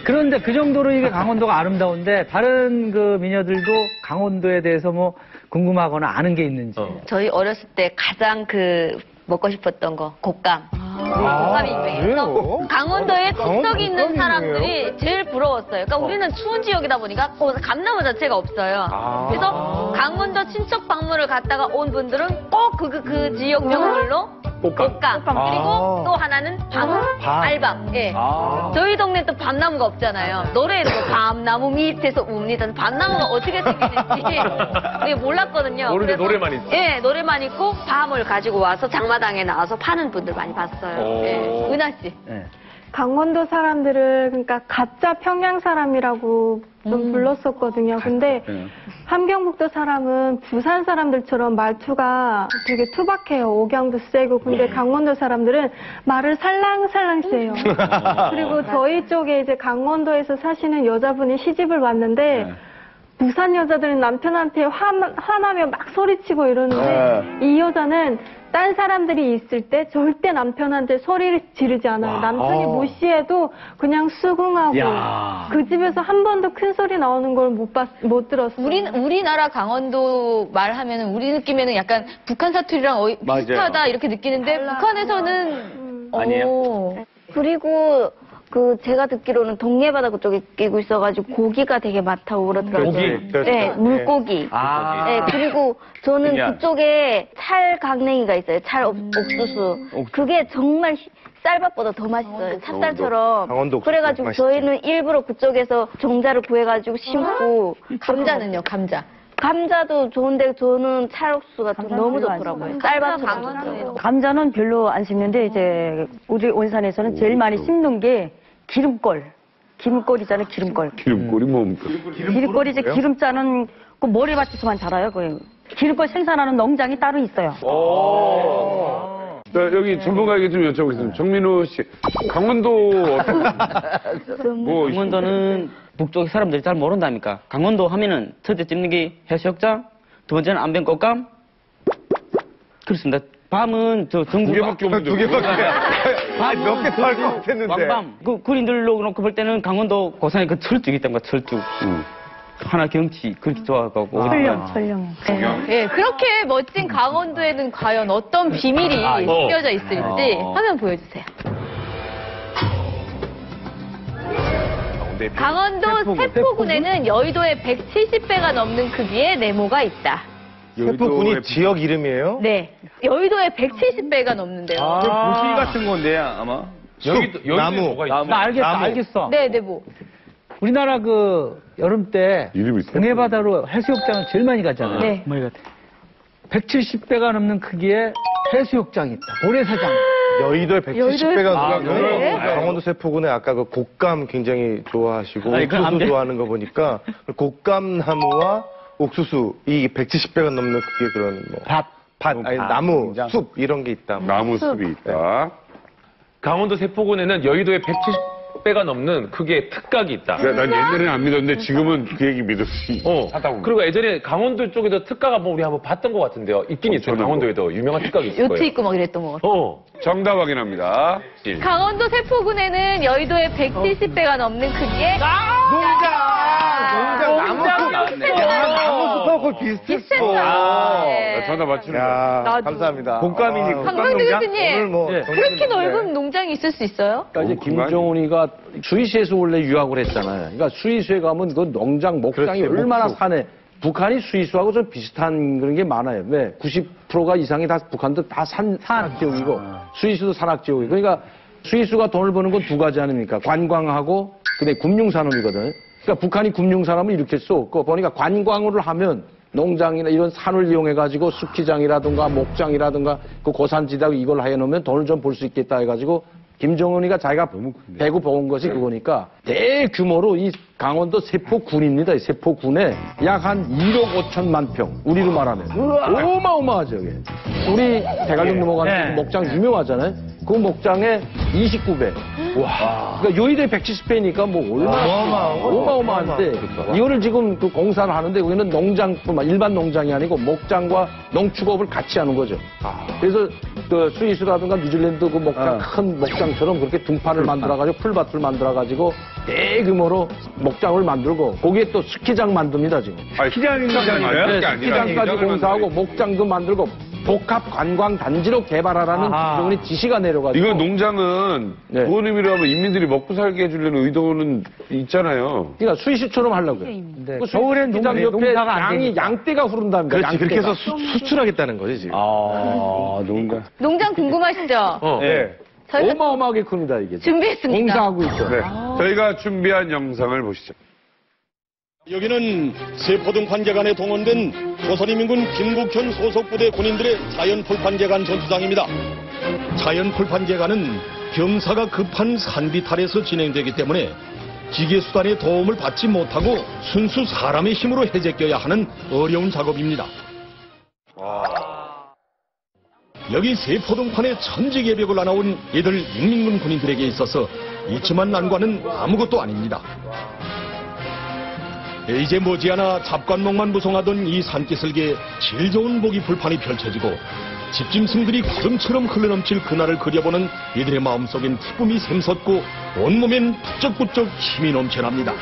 그런데 그 정도로 이게 강원도가 아름다운데 다른 그 미녀들도 강원도에 대해서 뭐 궁금하거나 아는 게 있는지. 저희 어렸을 때 가장 그 먹고 싶었던 거 곶감. 곶감이 유명해서 강원도에 뚝뚝이 있는 사람들이 제일 부러웠어요. 그러니까 우리는 추운 지역이다 보니까 감나무 자체가 없어요. 그래서 강원도 친척 방문을 갔다가 온 분들은 꼭 그 지역 명물로 곶감. 그리고 또 하나는 알밤. 예. 저희 동네 또 밤나무가 없잖아요. 노래에도 뭐 밤나무 밑에서 웁니다. 밤나무가 어떻게 생기는지 그게 몰랐거든요. 모르는데 그래서 노래만 있어. 예, 노래만 있고 밤을 가지고 와서 장마당에 나와서 파는 분들 많이 봤어요. 예. 은하 씨. 강원도 사람들을 그러니까 가짜 평양 사람이라고 좀 불렀었거든요. 근데 함경북도 사람은 부산 사람들처럼 말투가 되게 투박해요. 억양도 세고. 근데 강원도 사람들은 말을 살랑살랑 세요. 그리고 저희 쪽에 이제 강원도에서 사시는 여자분이 시집을 왔는데 부산 여자들은 남편한테 화나면 막 소리치고 이러는데 이 여자는 딴 사람들이 있을 때 절대 남편한테 소리를 지르지 않아요. 남편이 무시해도 그냥 수긍하고 그 집에서 한 번도 큰 소리 나오는 걸 못 들었어요. 우리나라 강원도 말하면은 우리 느낌에는 약간 북한 사투리랑 비슷하다 이렇게 느끼는데 북한에서는 아니에요. 그리고 제가 듣기로는 동해바다 그쪽에 끼고 있어가지고 고기가 되게 많다고 그러더라고요. 고기? 네, 물고기. 네, 그리고 저는 그쪽에 찰 강냉이가 있어요. 찰 옥수수. 그게 정말 쌀밥보다 더 맛있어요. 찹쌀처럼. 강원도 옥수수 그래가지고 맛있지. 저희는 일부러 그쪽에서 종자를 구해가지고 심고. 감자는요, 감자? 감자도 좋은데 저는 찰옥수수가 너무 좋더라고요. 쌀밥처럼. 감자는 별로 안 심는데 이제 우리 온산에서는 제일 많이 심는 게 기름꼴. 기름꼴이잖아요, 기름꼴. 기름꼴이 뭡니까? 기름꼴이 이제 기름 짜는 그 모래밭에서만 자라요. 그 기름꼴 생산하는 농장이 따로 있어요. 자, 여기 전문가에게 좀 여쭤보겠습니다. 정민우 씨, 강원도 강원도는 북쪽 사람들이 잘 모른다니까. 강원도 하면은 첫째 찍는 게 해수욕장, 두 번째는 안변꽃감. 그렇습니다. 밤은 저 전국 두 개밖에 없는데. 두 개밖에. 몇 개 팔 것 같았는데. 왕밤. 그 군인들로 놓고 볼 때는 강원도 고산에 그 철쭉이 있단 거야, 철쭉. 하나 경치 그렇게 좋아하고. 철령. 예, 그렇게 멋진 강원도에는 과연 어떤 비밀이 숨겨져 있을지 화면 보여주세요. 강원도 세포군에는 여의도의 170배가 넘는 크기의 네모가 있다. 세포군이 지역 이름이에요? 네, 여의도의 170배가 넘는데요. 도시 같은 건데 아마. 여기도 나무. 뭐가 있어? 나 알겠어. 네, 네모. 우리나라 그 여름 때 동해바다로 해수욕장을 제일 많이 가잖아요. 네. 많이 갔다. 170배가 넘는 크기의 해수욕장이 있다. 모래사장. 여의도에 170배가 네. 강원도 세포군에 아까 그 곶감 굉장히 좋아하시고 아니, 그건 안 옥수수 돼. 좋아하는 거 보니까 곶감나무와 옥수수 이 170배가 넘는 크기의 그런 뭐 밭, 아니 나무, 숲 이런 게 있다. 나무 숲이 있다. 강원도 세포군에는 여의도의 170배가 넘는 크기의 특각이 있다. 난 옛날에는 안 믿었는데 지금은 그 얘기 믿었지. 하다 그리고 예전에 강원도 쪽에도 특각 한번 우리 한번 봤던 것 같은데요. 있긴 있어요. 강원도에도 유명한 특각이 있을 요트 거예요. 있고 막 이랬던 것 같아요. 정답 확인합니다. 강원도 세포군에는 여의도의 170배가 넘는 크기의 나무 숲하고 비슷했어. 정답 맞춥니다. 나도. 감사합니다. 곶감이니까. 강병두 교수님, 오늘 뭐 그렇게 넓은 농장이 있을 수 있어요? 그러니까 이제 김정은이가 스위스에서 원래 유학을 했잖아요. 그러니까 스위스에 가면 그 농장, 목장이 그렇지, 얼마나 목수. 산해. 북한이 스위스하고 좀 비슷한 그런 게 많아요. 왜? 90%가 이상이 다 북한도 다 산악지역이고 스위스도 산악지역이고. 그러니까 스위스가 돈을 버는 건 두 가지 아닙니까? 관광하고 근데 금융산업이거든. 그러니까 북한이 금융산업을 이렇게 쏘고 보니까 관광을 하면 농장이나 이런 산을 이용해가지고 스키장이라든가 목장이라든가 그 고산지대 이걸 해놓으면 돈을 좀 벌 수 있겠다 해가지고 김정은이가 자기가 배구 본 것이 그거니까 대규모로 이 강원도 세포군입니다. 이 세포군에 약 한 1억 5천만 평. 우리로 말하면. 어마어마하죠, 이게. 우리 대관령 넘어가는 목장 유명하잖아요. 그 목장에 29배. 와. 그러니까 여의도에 170배니까 뭐 얼마나 어마어마한데. 이거를 지금 그 공사를 하는데 여기는 농장뿐만 일반 농장이 아니고 목장과 농축업을 같이 하는 거죠. 그래서 그 스위스라든가 뉴질랜드 그 목장 큰 목장처럼 그렇게 둥판을 만들어가지고 풀밭을 만들어가지고 대규모로 목장을 만들고 거기에 또 스키장 만듭니다 지금. 스키장인가요? 네, 스키장까지 공사하고 목장도 만들고 복합 관광 단지로 개발하라는 김정은의 지시가 내려가지고. 이거 농장은 부모님이라 하면 인민들이 먹고 살게 해주려는 의도는 있잖아요. 그러니까 수시처럼 하려고요. 네. 그 겨울엔 수시장 옆에 농사가 안 양이 되니까. 양떼가 흐른답니다. 그렇지. 그렇게 해서 양떼가. 수출하겠다는 거지, 지금. 농장. 농장 궁금하시죠? 네. 저희가 어마어마하게 큽니다, 이게. 준비했습니다. 공사하고 있죠. 네. 저희가 준비한 영상을 보시죠. 여기는 세포등판재간에 동원된 조선인민군 김국현 소속부대 군인들의 자연풀판재간 전투장입니다. 자연풀판재간은 병사가 급한 산비탈에서 진행되기 때문에 기계수단의 도움을 받지 못하고 순수 사람의 힘으로 해제껴야 하는 어려운 작업입니다. 여기 세포등판에 천지개벽을 나눠온 이들 인민군 군인들에게 있어서 이쯤한 난관은 아무것도 아닙니다. 이제 머지않아 잡관목만 무성하던 이 산기슭에 질 좋은 보기 불판이 펼쳐지고 집짐승들이 구름처럼 흘러넘칠 그날을 그려보는 이들의 마음속엔 기쁨이 샘솟고 온몸엔 부쩍부쩍 힘이 넘쳐납니다.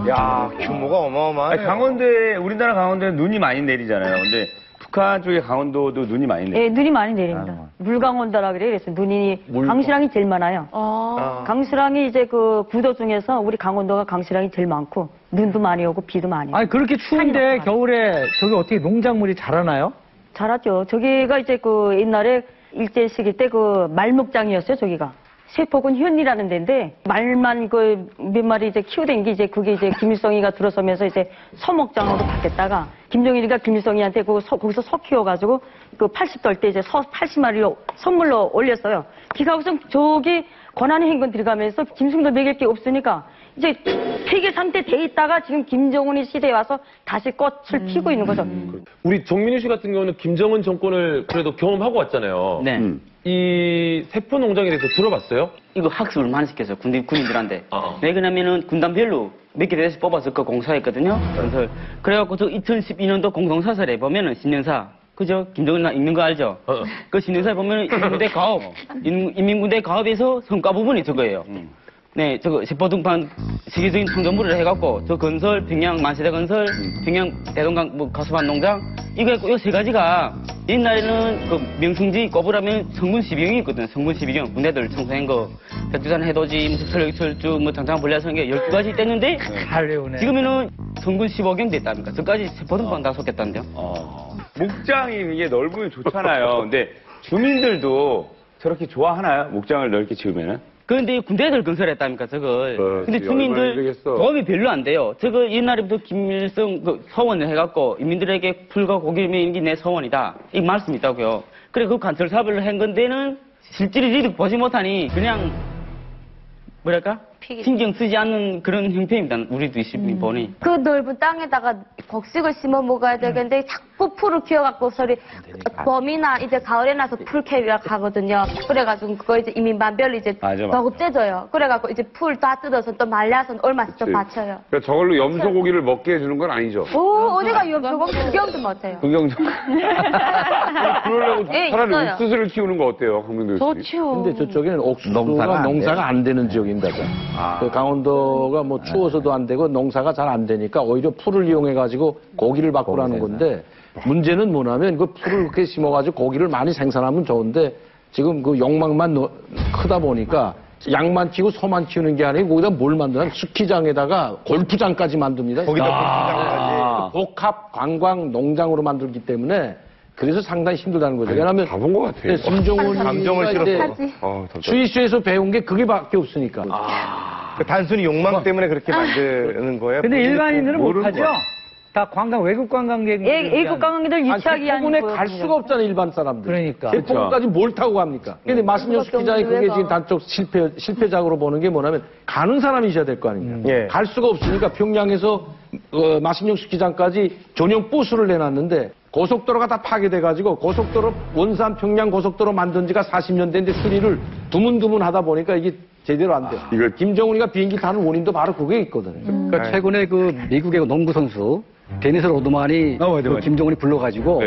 야, 규모가 어마어마해. 강원도에, 우리나라 강원도에 눈이 많이 내리잖아요. 근데 북한 쪽에 강원도도 눈이 많이 내려요. 예, 눈이 많이 내립니다. 물강원도라 그래요. 그래서 눈이 강수량이 제일 많아요. 강수량이 이제 그 구도 중에서 우리 강원도가 강수량이 제일 많고 눈도 많이 오고 비도 많이 오고. 아니 그렇게 추운데 겨울에 저기 어떻게 농작물이 자라나요? 자랐죠. 저기가 이제 그 옛날에 일제 시기 때 그 말목장이었어요. 저기가. 세포군 현이라는 데인데 말만 그 몇 마리 이제 키우던 게 이제 그게 이제 김일성이가 들어서면서 이제 서목장으로 바뀌었다가 김정일이가 김일성이한테 거기서 서 키워가지고 그 80돌 때 이제 서 80마리로 선물로 올렸어요. 기가 우선 저기 권한의 행군 들어가면서 짐승도 먹일 게 없으니까 이제 폐기 상태 돼 있다가 지금 김정은이 시대에 와서 다시 꽃을 피고 있는 거죠. 우리 정민우 씨 같은 경우는 김정은 정권을 그래도 경험하고 왔잖아요. 네. 이 세포 농장에 대해서 들어봤어요? 이거 학습을 많이 시켰어요. 군인들한테. 왜 그러냐면은 군단별로 몇 개 대에서 뽑아서 그 공사했거든요. 건설. 그래갖고 저 2012년도 공동사설에 보면은 신년사. 그죠? 김정은 읽는 거 알죠? 그 신년사에 보면은 인민군대 가업. 인민군대 가업에서 성과 부분이 저거예요. 네, 저거 세포등판 세계적인 창조물을 해갖고 저 건설, 평양 만세대 건설, 평양 대동강 뭐 가수반 농장 이거 했고 이 세 가지가 옛날에는 그 명승지 꼽으라면 성군 12경이 있거든. 성군 12경 군대들 청소한 거 백두산 해돋이, 무슨 철쭉, 뭐 장창 불야성계 12가지 있댔는데 지금에는 성군 15경 됐답니까? 저까지 세포등판 다 속했다는데요. 목장이 이게 넓으면 좋잖아요. 근데 주민들도 저렇게 좋아하나요? 목장을 넓게 지으면은? 그런데 군대들 건설했다니까 저걸. 근데 주민들 도움이 별로 안 돼요. 저거 옛날부터 김일성 그 서원을 해갖고 인민들에게 풀과 고기를 먹이는 게 내 서원이다. 이 말씀이 있다고요. 그래 그 관철 사업을 한 건데는 실질을 이득 보지 못하니 그냥 뭐랄까? 신경 쓰지 않는 그런 형태입니다. 우리도 이 보니. 그 넓은 땅에다가 곡식을 심어 먹어야 되는데 자꾸 풀을 키워갖고 소리 봄이나 이제 가을에 나서 풀 캐기가 가거든요. 그래가지고 그거 이제 이민반별로 이제 버겁대져요. 그래갖고 이제 풀 다 뜯어서 또 말려서 얼마씩 또 받쳐요. 그러니까 저걸로 염소고기를 먹게 해주는 건 아니죠? 어디가 염소고기 구경도 못해요. 구경도. 그러려고 예, 차라리 있어요. 옥수수를 키우는 거 어때요, 강명도 씨? 근데 저쪽에는 농사가 안 되는 지역입니다. 그 강원도가 뭐 추워서도 안 되고 농사가 잘 안 되니까 오히려 풀을 이용해가지고 고기를 바꾸라는 건데 문제는 뭐냐면 그 풀을 그렇게 심어가지고 고기를 많이 생산하면 좋은데 지금 그 욕망만 크다 보니까 양만 키우고 소만 키우는 게 아니고 거기다 뭘 만드냐면 스키장에다가 골프장까지 만듭니다. 거기다 골프장까지. 복합 관광 농장으로 만들기 때문에 그래서 상당히 힘들다는 거죠. 왜냐하면 가본 것 같아요. 김정은이 감정을 실었어. 스위스에서 배운 게 그게밖에 없으니까. 단순히 욕망 때문에 그렇게 만드는 거예요. 근데 일반인들은 모르는 못하죠? 거야. 다 외국 관광객. 외국 관광객들 유치하기 위한 태국에 갈 수가 없잖아요, 일반 사람들. 그러니까. 태국까지 뭘 타고 갑니까? 근데 마신영 스키장이 그게 지금 단적 실패작으로 보는 게 뭐냐면 가는 사람이 있어야 될 거 아닙니까? 갈 수가 없으니까 평양에서 마신영 스키장까지 전용 버스를 내놨는데 고속도로가 다 파괴돼가지고 고속도로 원산 평양 고속도로 만든 지가 40년 됐는데 수리를 두문두문 하다 보니까 이게 제대로 안 돼. 이거 김정은이가 비행기 타는 원인도 바로 그게 있거든요. 그러니까 최근에 그 미국의 농구 선수 데니스 로드만이 그 김정은이 불러가지고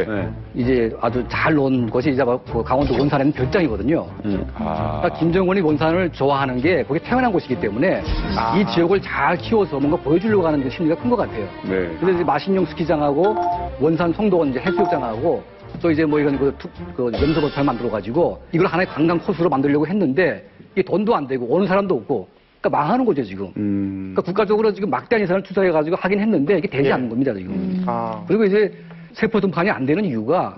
이제 아주 잘 논 것이 이제 그 강원도 원산에 있는 별장이거든요. 그러니까 김정은이 원산을 좋아하는 게 거기 태어난 곳이기 때문에 이 지역을 잘 키워서 뭔가 보여주려고 하는 그 심리가 큰 것 같아요. 그래서 이제 마신령 스키장하고 원산 송도원 이제 해수욕장하고 또 이제 뭐 이런 그 염소버터를 만들어가지고 이걸 하나의 관광 코스로 만들려고 했는데 이게 돈도 안 되고 오는 사람도 없고 그러니까 망하는 거죠 지금. 그러니까 국가적으로 지금 막대한 예산을 투자해가지고 하긴 했는데 이게 되지 않는 겁니다 지금. 그리고 이제 세포 등판이 안 되는 이유가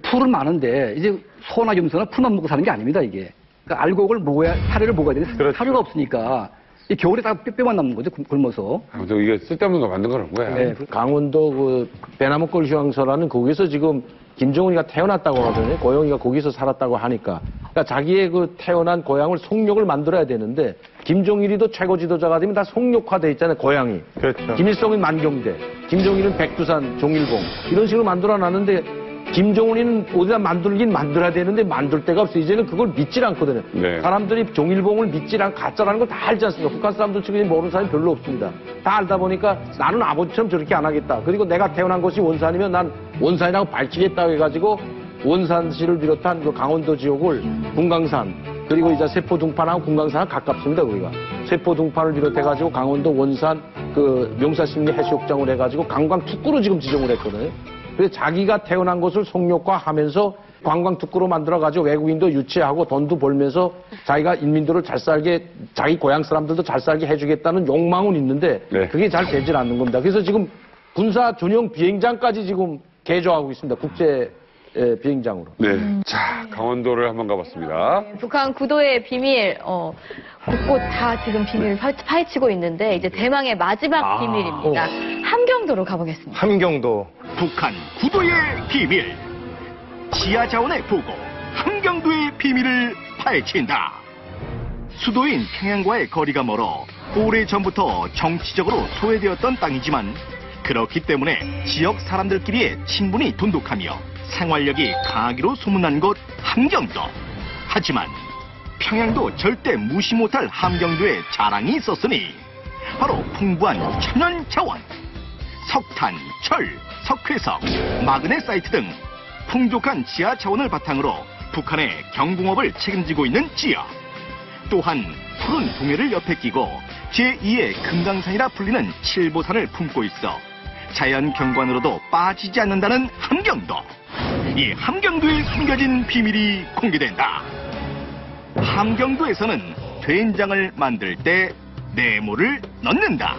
풀은 많은데 이제 소나 염소나 풀만 먹고 사는 게 아닙니다 이게. 그러니까 알곡을 먹어야 사료를 먹어야 되는데 사료가 없으니까 이 겨울에 다 뼈만 남는 거죠 굶어서. 아무튼 이게 쓸데없는 거 만든 거라는 거야. 강원도 그 배나무골 휴양소라는 거기서 지금 김정은이가 태어났다고 하더니 고영이가 거기서 살았다고 하니까 그러니까 자기의 그 태어난 고향을 송력을 만들어야 되는데 김정일이도 최고 지도자가 되면 다 송력화돼 있잖아요 고향이. 그렇죠. 김일성은 만경대, 김정일은 백두산, 종일봉 이런 식으로 만들어놨는데 김정은이는 어디다 만들긴 만들어야 되는데 만들 데가 없어. 이제는 그걸 믿질 않거든요. 사람들이 종일봉을 믿질 않고 가짜라는 걸 다 알지 않습니까? 북한 사람들 지금 모르는 사람이 별로 없습니다. 다 알다 보니까 나는 아버지처럼 저렇게 안 하겠다. 그리고 내가 태어난 곳이 원산이면 난 원산이라고 밝히겠다고 해가지고 원산시를 비롯한 그 강원도 지역을 군강산 그리고 이제 세포둥판하고 군강산하고 가깝습니다. 거기가 세포둥판을 비롯해가지고 강원도 원산 그 명사심리 해수욕장을 해가지고 관광 특구로 지금 지정을 했거든요. 그래서 자기가 태어난 곳을 송력화하면서 관광 특구로 만들어가지고 외국인도 유치하고 돈도 벌면서 자기가 인민들을 잘 살게 자기 고향 사람들도 잘 살게 해주겠다는 욕망은 있는데 그게 잘 되질 않는 겁니다. 그래서 지금 군사 전용 비행장까지 지금 개조하고 있습니다. 국제 비행장으로. 자, 강원도를 한번 가봤습니다. 북한 구도의 비밀, 곳곳 다 지금 비밀을 파헤치고 있는데, 이제 대망의 마지막 비밀입니다. 함경도로 가보겠습니다. 함경도. 북한 구도의 비밀. 지하 자원의 보고 함경도의 비밀을 파헤친다. 수도인 평양과의 거리가 멀어 오래전부터 정치적으로 소외되었던 땅이지만 그렇기 때문에 지역 사람들끼리의 친분이 돈독하며 생활력이 강하기로 소문난 곳 함경도. 하지만 평양도 절대 무시 못할 함경도의 자랑이 있었으니 바로 풍부한 천연 자원, 석탄, 철, 석회석, 마그네사이트 등 풍족한 지하 자원을 바탕으로 북한의 경공업을 책임지고 있는 지역. 또한 푸른 동해를 옆에 끼고 제2의 금강산이라 불리는 칠보산을 품고 있어 자연 경관으로도 빠지지 않는다는 함경도. 이 함경도에 숨겨진 비밀이 공개된다. 함경도에서는 된장을 만들 때 네모를 넣는다.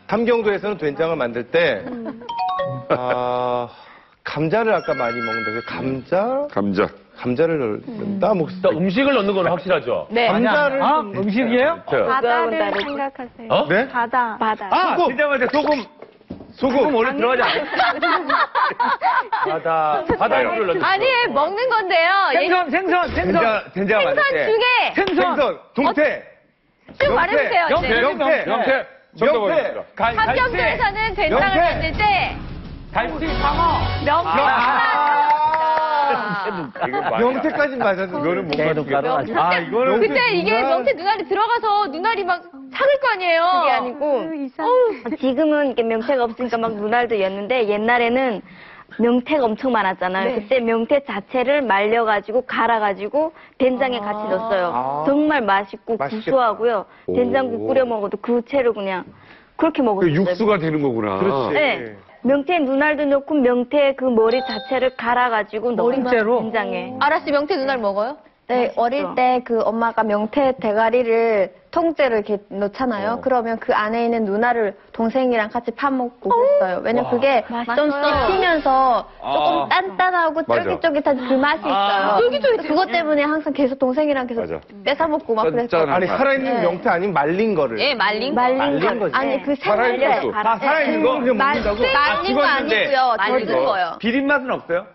함경도에서는 된장을 만들 때 감자를 아까 많이 먹는데 감자를 넣는다. 음식을 넣는 건 확실하죠. 네. 감자를 음식이에요? 바다를 생각하세요. 네? 바다. 소금 원래 들어가지 않아요? 바다 이거를 넣는 아니, 먹는 건데요. 생선. 된장 만들 때. 생선, 동태. 쭉 말해주세요. 명태. 함경도에서는 된장을 만들 때 갈치, 상어. 명태까지 맞았는데 이거는 못 맞추겠다. 이거는 근데 이게 명태 눈알이 들어가서 눈알이 막 상을 거 아니에요. 그게 아니고 지금은 이게 명태가 없으니까 막 눈알도 였는데 옛날에는 명태가 엄청 많았잖아요. 그때 명태 자체를 말려가지고 갈아가지고 된장에 같이 넣었어요. 정말 맛있고 구수하고요. 된장국 끓여 먹어도 그 채로 그냥 그렇게 먹었어요. 육수가 되는 거구나. 그렇지. 네. 명태 눈알도 넣고 명태 그 머리 자체를 갈아가지고 넣어요. 된장에. 아라씨 명태 눈알 먹어요? 네, 어릴 때 그 엄마가 명태 대가리를 통째로 이렇게 넣잖아요. 그러면 그 안에 있는 눈알을 동생이랑 같이 파먹고 그랬어요. 왜냐면 그게 좀 씹히면서 조금 단단하고 쫄깃쫄깃한 그 맛이 있어요. 그것 때문에 항상 계속 동생이랑 계속 뺏어먹고 막 그랬어요. 아니, 살아있는 명태 아니면 말린 거를. 예, 말린 거. 아니, 그 살아있는 거. 살아있는 거? 말린 거 아니고요. 말린 거요. 비린 맛은 없어요?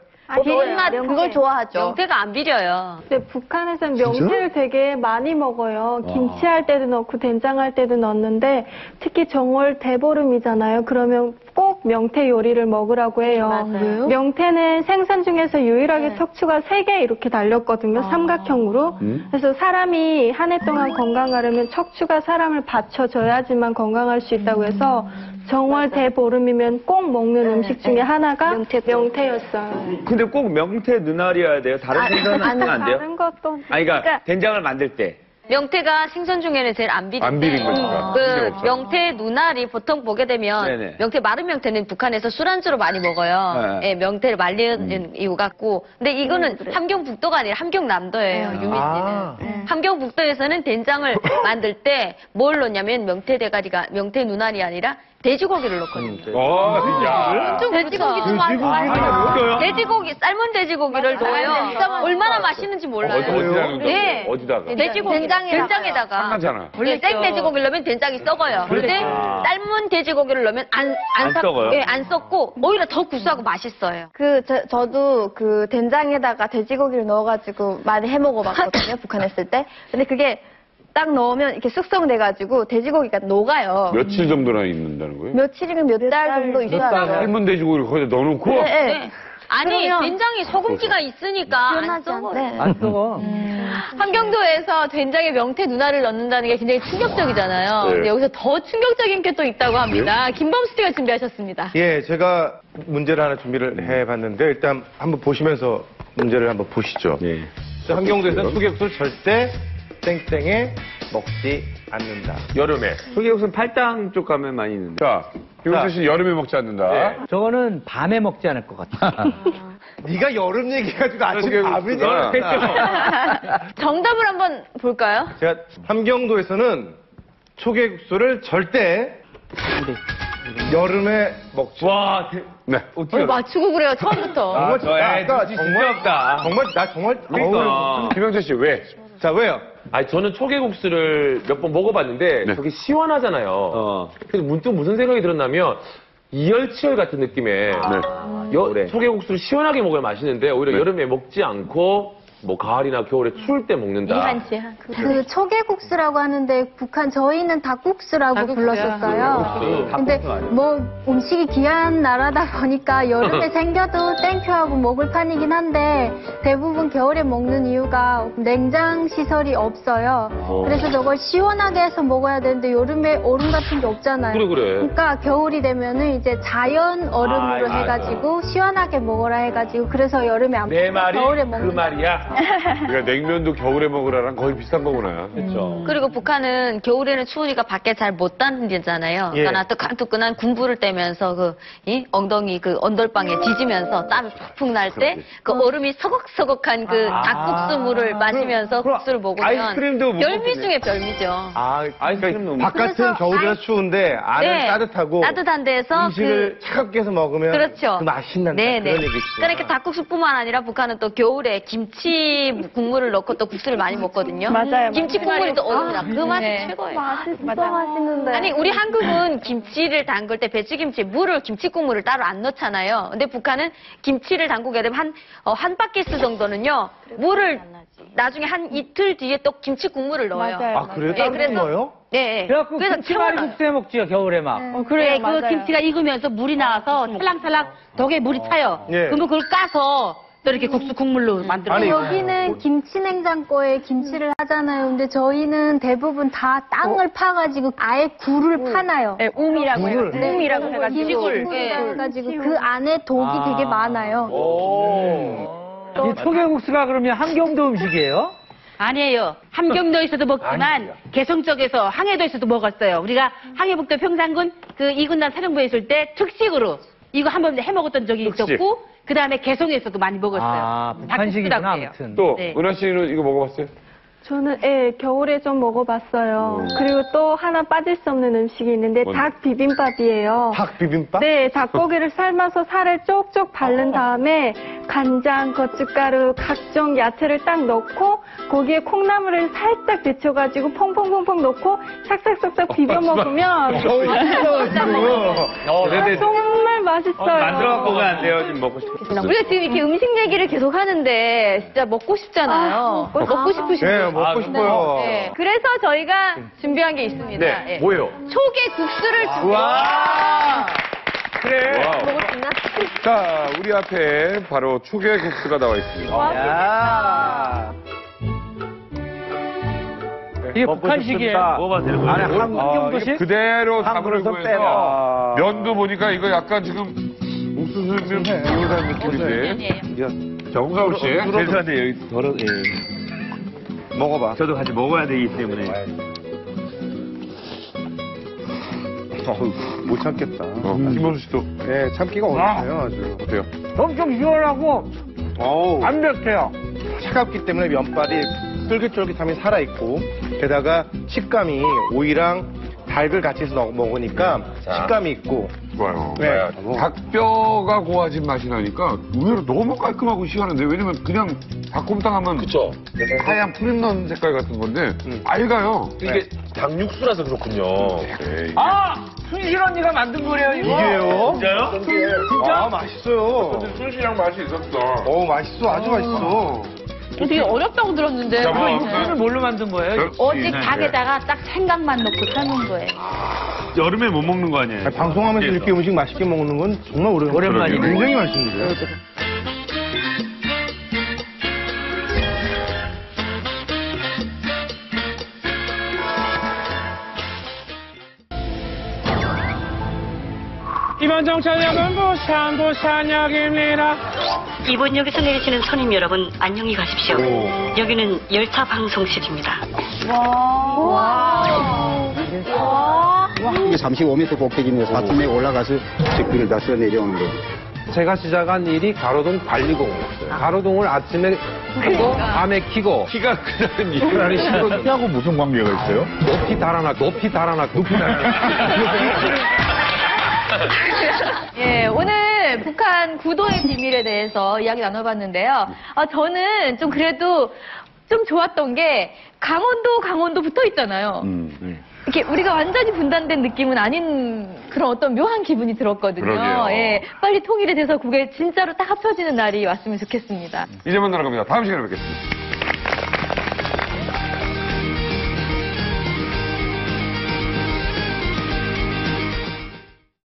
비린맛 그걸 좋아하죠. 명태가 안 비려요. 근데 북한에서는 명태를 되게 많이 먹어요. 김치할 때도 넣고 된장할 때도 넣는데 특히 정월 대보름이잖아요. 그러면 꼭 꼭 명태 요리를 먹으라고 해요. 왜요? 명태는 생선 중에서 유일하게 척추가 3개 이렇게 달렸거든요. 삼각형으로. 그래서 사람이 한 해 동안 건강하려면 척추가 사람을 받쳐줘야지만 건강할 수 있다고 해서 정월 대보름이면 꼭 먹는 음식 중에 하나가 명태였어요. 근데 꼭 명태 눈알이어야 돼요? 다른 생선은 안 돼요? 다른 것도. 아니, 그러니까 된장을 만들 때. 명태가 생선 중에는 제일 안 비린데 안 비린 거니까. 그 명태 눈알이 보통 보게 되면 네네. 명태 마른 명태는 북한에서 술안주로 많이 먹어요. 네. 예, 명태를 말리는 이유 같고 근데 이거는 함경북도가 아니라 함경남도예요. 유미씨는. 함경북도에서는 된장을 만들 때 뭘 넣냐면 명태 대가리가 명태 눈알이 아니라 돼지고기를 넣거든요. 돼지고기도 맛있어요. 돼지고기, 삶은 돼지고기를 넣어요. 얼마나 맛있는지 몰라요. 네. 어디다가? 돼지고기 된장에다가. 상하잖아. 네, 생 돼지고기를 넣으면 된장이 썩어요. 근데 삶은 돼지고기를 넣으면 안 썩어요? 예, 안 썩고 오히려 더 구수하고 맛있어요. 저도 그 된장에다가 돼지고기를 넣어가지고 많이 해 먹어봤거든요. 북한에 있을 때. 근데 그게 딱 넣으면 이렇게 숙성돼가지고 돼지고기가 녹아요. 며칠 정도나 있는다는 거예요? 며칠이면 몇 달 정도 있어야 돼요. 삶은 돼지고기를 거기다 넣어놓고? 네. 아니 그러면- 된장이 소금기가 있으니까 안 썩어요. 안 썩어. 함경도에서 된장에 명태 눈알을 넣는다는 게 굉장히 충격적이잖아요. 네. 근데 여기서 더 충격적인 게 또 있다고 합니다. 김범수 씨가 준비하셨습니다. 예, 제가 문제를 하나 준비를 해봤는데 일단 한번 보시면서 문제를 한번 보시죠. 함경도에서는 초계국수를 절대 땡땡에 먹지 않는다. 여름에. 소개국수는 팔당 쪽 가면 많이 있는데. 자, 김원철 씨 여름에 먹지 않는다. 저거는 밤에 먹지 않을 것 같아. 네가 여름 얘기해가지고 아직 밥을 정답을 한번 볼까요? 제가 함경도에서는 초계국수를 절대 여름에 먹지. 와, 네. 왜 맞추고 그래요 처음부터. 정말 김영철 씨 왜? 자, 왜요? 아니, 저는 초계국수를 몇 번 먹어봤는데 저게 시원하잖아요. 그래서 문득 무슨 생각이 들었냐면 이열치열 같은 느낌의 초계국수를 시원하게 먹어야 맛있는데 오히려 여름에 먹지 않고 뭐 가을이나 겨울에 추울 때 먹는다. 그 초계국수라고 하는데 북한 저희는 닭국수라고 불렀었어요. 근데 뭐 음식이 귀한 나라다 보니까 여름에 생겨도 땡큐하고 먹을 판이긴 한데 대부분 겨울에 먹는 이유가 냉장 시설이 없어요. 그래서 저걸 시원하게 해서 먹어야 되는데 여름에 얼음 같은 게 없잖아요. 그래. 그러니까 겨울이 되면은 이제 자연 얼음으로 맞아. 해가지고 시원하게 먹어라 해가지고 그래서 여름에 안 내 먹고 말이 겨울에 그 먹는 말이야. 그러니까 냉면도 겨울에 먹으라랑 거의 비슷한 거구나. 그렇죠. 그리고 북한은 겨울에는 추우니까 밖에 잘 못 다니잖아요. 예. 그러니까 뜨끈뜨끈한 군부를 떼면서 이 엉덩이 그 언덜방에 뒤지면서 땀이 푹푹 날 때 그 얼음이 서걱서걱한 그 닭국수물을 마시면서 국수를 먹으면 아이스크림도 못 별미 먹겠네. 중에 별미죠. 아이스크림 바깥은 겨울이라 추운데 안은 따뜻하고 따뜻한 데서 음식을 차갑게 해서 먹으면 그렇죠. 그 맛이 난다. 네네. 그런 얘기죠. 그러니까 닭국수뿐만 아니라 북한은 또 겨울에 김치 국물을 넣고 또 국수를 많이 먹거든요. 맞아요. 김치 국물이 또 얼음이다. 그 맛이 네. 최고예요. 맛있는데. 아니 우리 한국은 김치를 담글 때 배추김치 물을 김치 국물을 따로 안 넣잖아요. 근데 북한은 김치를 담그게 되면 한 바퀴스 정도는요 물을 나중에 한 이틀 뒤에 또 김치 국물을 넣어요. 맞아요. 아, 그래요? 네, 따로 그래서- 넣어요? 네. 그래갖고 그래서 김치말이 채워놔요. 국수에 먹지요, 겨울에 막. 그래, 그 맞아요. 김치가 익으면서 물이 나와서 찰랑찰랑 덕에 물이 차요. 예. 그러면 그걸 까서 또 이렇게 국수 국물로 만들어요. 여기는 김치 냉장고에 김치를 하잖아요. 근데 저희는 대부분 다 땅을 파가지고 아예 굴을 파놔요. 네, um이라고 해요. 네, um이라고 굴, 해가지고. 굴이라고 네. 해가지고 그 안에 독이 되게 많아요. 이 초계국수가 그러면 함경도 음식이에요? 아니에요. 함경도에서도 먹지만 개성 쪽에서 항해도에서도 먹었어요. 우리가 항해북도 평산군 그 이군단 사령부에 있을 때 특식으로 이거 한번 해 먹었던 적이 있었고 그 다음에 개성에서도 많이 먹었어요. 아, 북한식이구나, 닭국수라고 해요. 아무튼. 또 네. 은하 씨는 이거 먹어봤어요? 저는 겨울에 좀 먹어봤어요. 그리고 또 하나 빠질 수 없는 음식이 있는데 닭 비빔밥이에요. 닭 비빔밥? 네, 닭고기를 삶아서 살을 쪽쪽 바른 다음에 간장, 고춧가루, 각종 야채를 딱 넣고 거기에 콩나물을 살짝 데쳐가지고 퐁퐁퐁퐁 넣고 싹싹싹싹 비벼 먹으면 정말 맛있어요. 만들어갖고 오면 안 돼요. 지금 먹고 싶어. 우리가 지금 이렇게 음식 얘기를 계속 하는데 진짜 먹고 싶잖아요. 먹고 싶으시죠? 네, 먹고 싶어요. 네. 그래서 저희가 준비한 게 있습니다. 네, 뭐예요? 초계 국수를 준비했어요. 와. 그래. 자, 우리 앞에 바로 초계국수가 나와 있습니다. 야. 이게 북한식이에요. 먹어봐도 되는 거예요? 안에 한국식? 그대로 한 그릇 담그고 빼고. 해서 면도 보니까 이거 약간 지금 옥수수면 비슷한 느낌인데. 자, 홍사우 씨. 죄송한데 여기 덜어. 예. 먹어봐. 저도 같이 먹어야 되기 때문에. 못 참겠다. 김범수 씨도. 네, 참기가 어려워요, 아주. 어때요? 엄청 시원하고 완벽해요. 차갑기 때문에 면발이 쫄깃쫄깃함이 살아있고, 게다가 식감이 오이랑 닭을 같이 해서 먹으니까 식감이 있고. 좋아요. 네. 닭뼈가 고와진 맛이 나니까 의외로 너무 깔끔하고 시원한데, 왜냐면 그냥 닭곰탕 하면 그쵸. 하얀 프림 넣은 색깔 같은 건데 알가요. 이게 닭육수라서 그렇군요. 아! 순실 언니가 만든 거래요, 이거? 이게요? 진짜요? 진짜? 아, 맛있어요. 근데 순시랑 맛이 있었어. 맛있어. 아주 맛있어. 되게 어렵다고 들었는데. 자, 그거 육수는 뭘로 만든 거예요? 오직 닭에다가 딱 생강만 넣고 삶은 거예요. 여름에 못 먹는 거 아니에요? 방송하면서 이렇게 음식 맛있게 먹는 건 정말 오랜만이네. 굉장히 맛있는데요. 이번 정차역은 부산역입니다. 이번 역에서 내리시는 손님 여러분, 안녕히 가십시오. 여기는 열차 방송실입니다. 이게 35m 꼭대기면서 4층에 올라가서 직구를 다시 내려오는 거예요. 제가 시작한 일이 가로등 관리공이었어요. 가로등을 아침에 켜고 밤에 켜고 키가 크다는 이유라는 식으로 키하고 무슨 관계가 있어요? 높이 달아놨고 예, 오늘 북한 구도의 비밀에 대해서 이야기 나눠봤는데요. 저는 좀 그래도 좀 좋았던 게 강원도 붙어 있잖아요. 이렇게 우리가 완전히 분단된 느낌은 아닌 그런 어떤 묘한 기분이 들었거든요. 그러게요. 예, 빨리 통일이 돼서 그게 진짜로 딱 합쳐지는 날이 왔으면 좋겠습니다. 이제 만나러 갑니다. 다음 시간에 뵙겠습니다.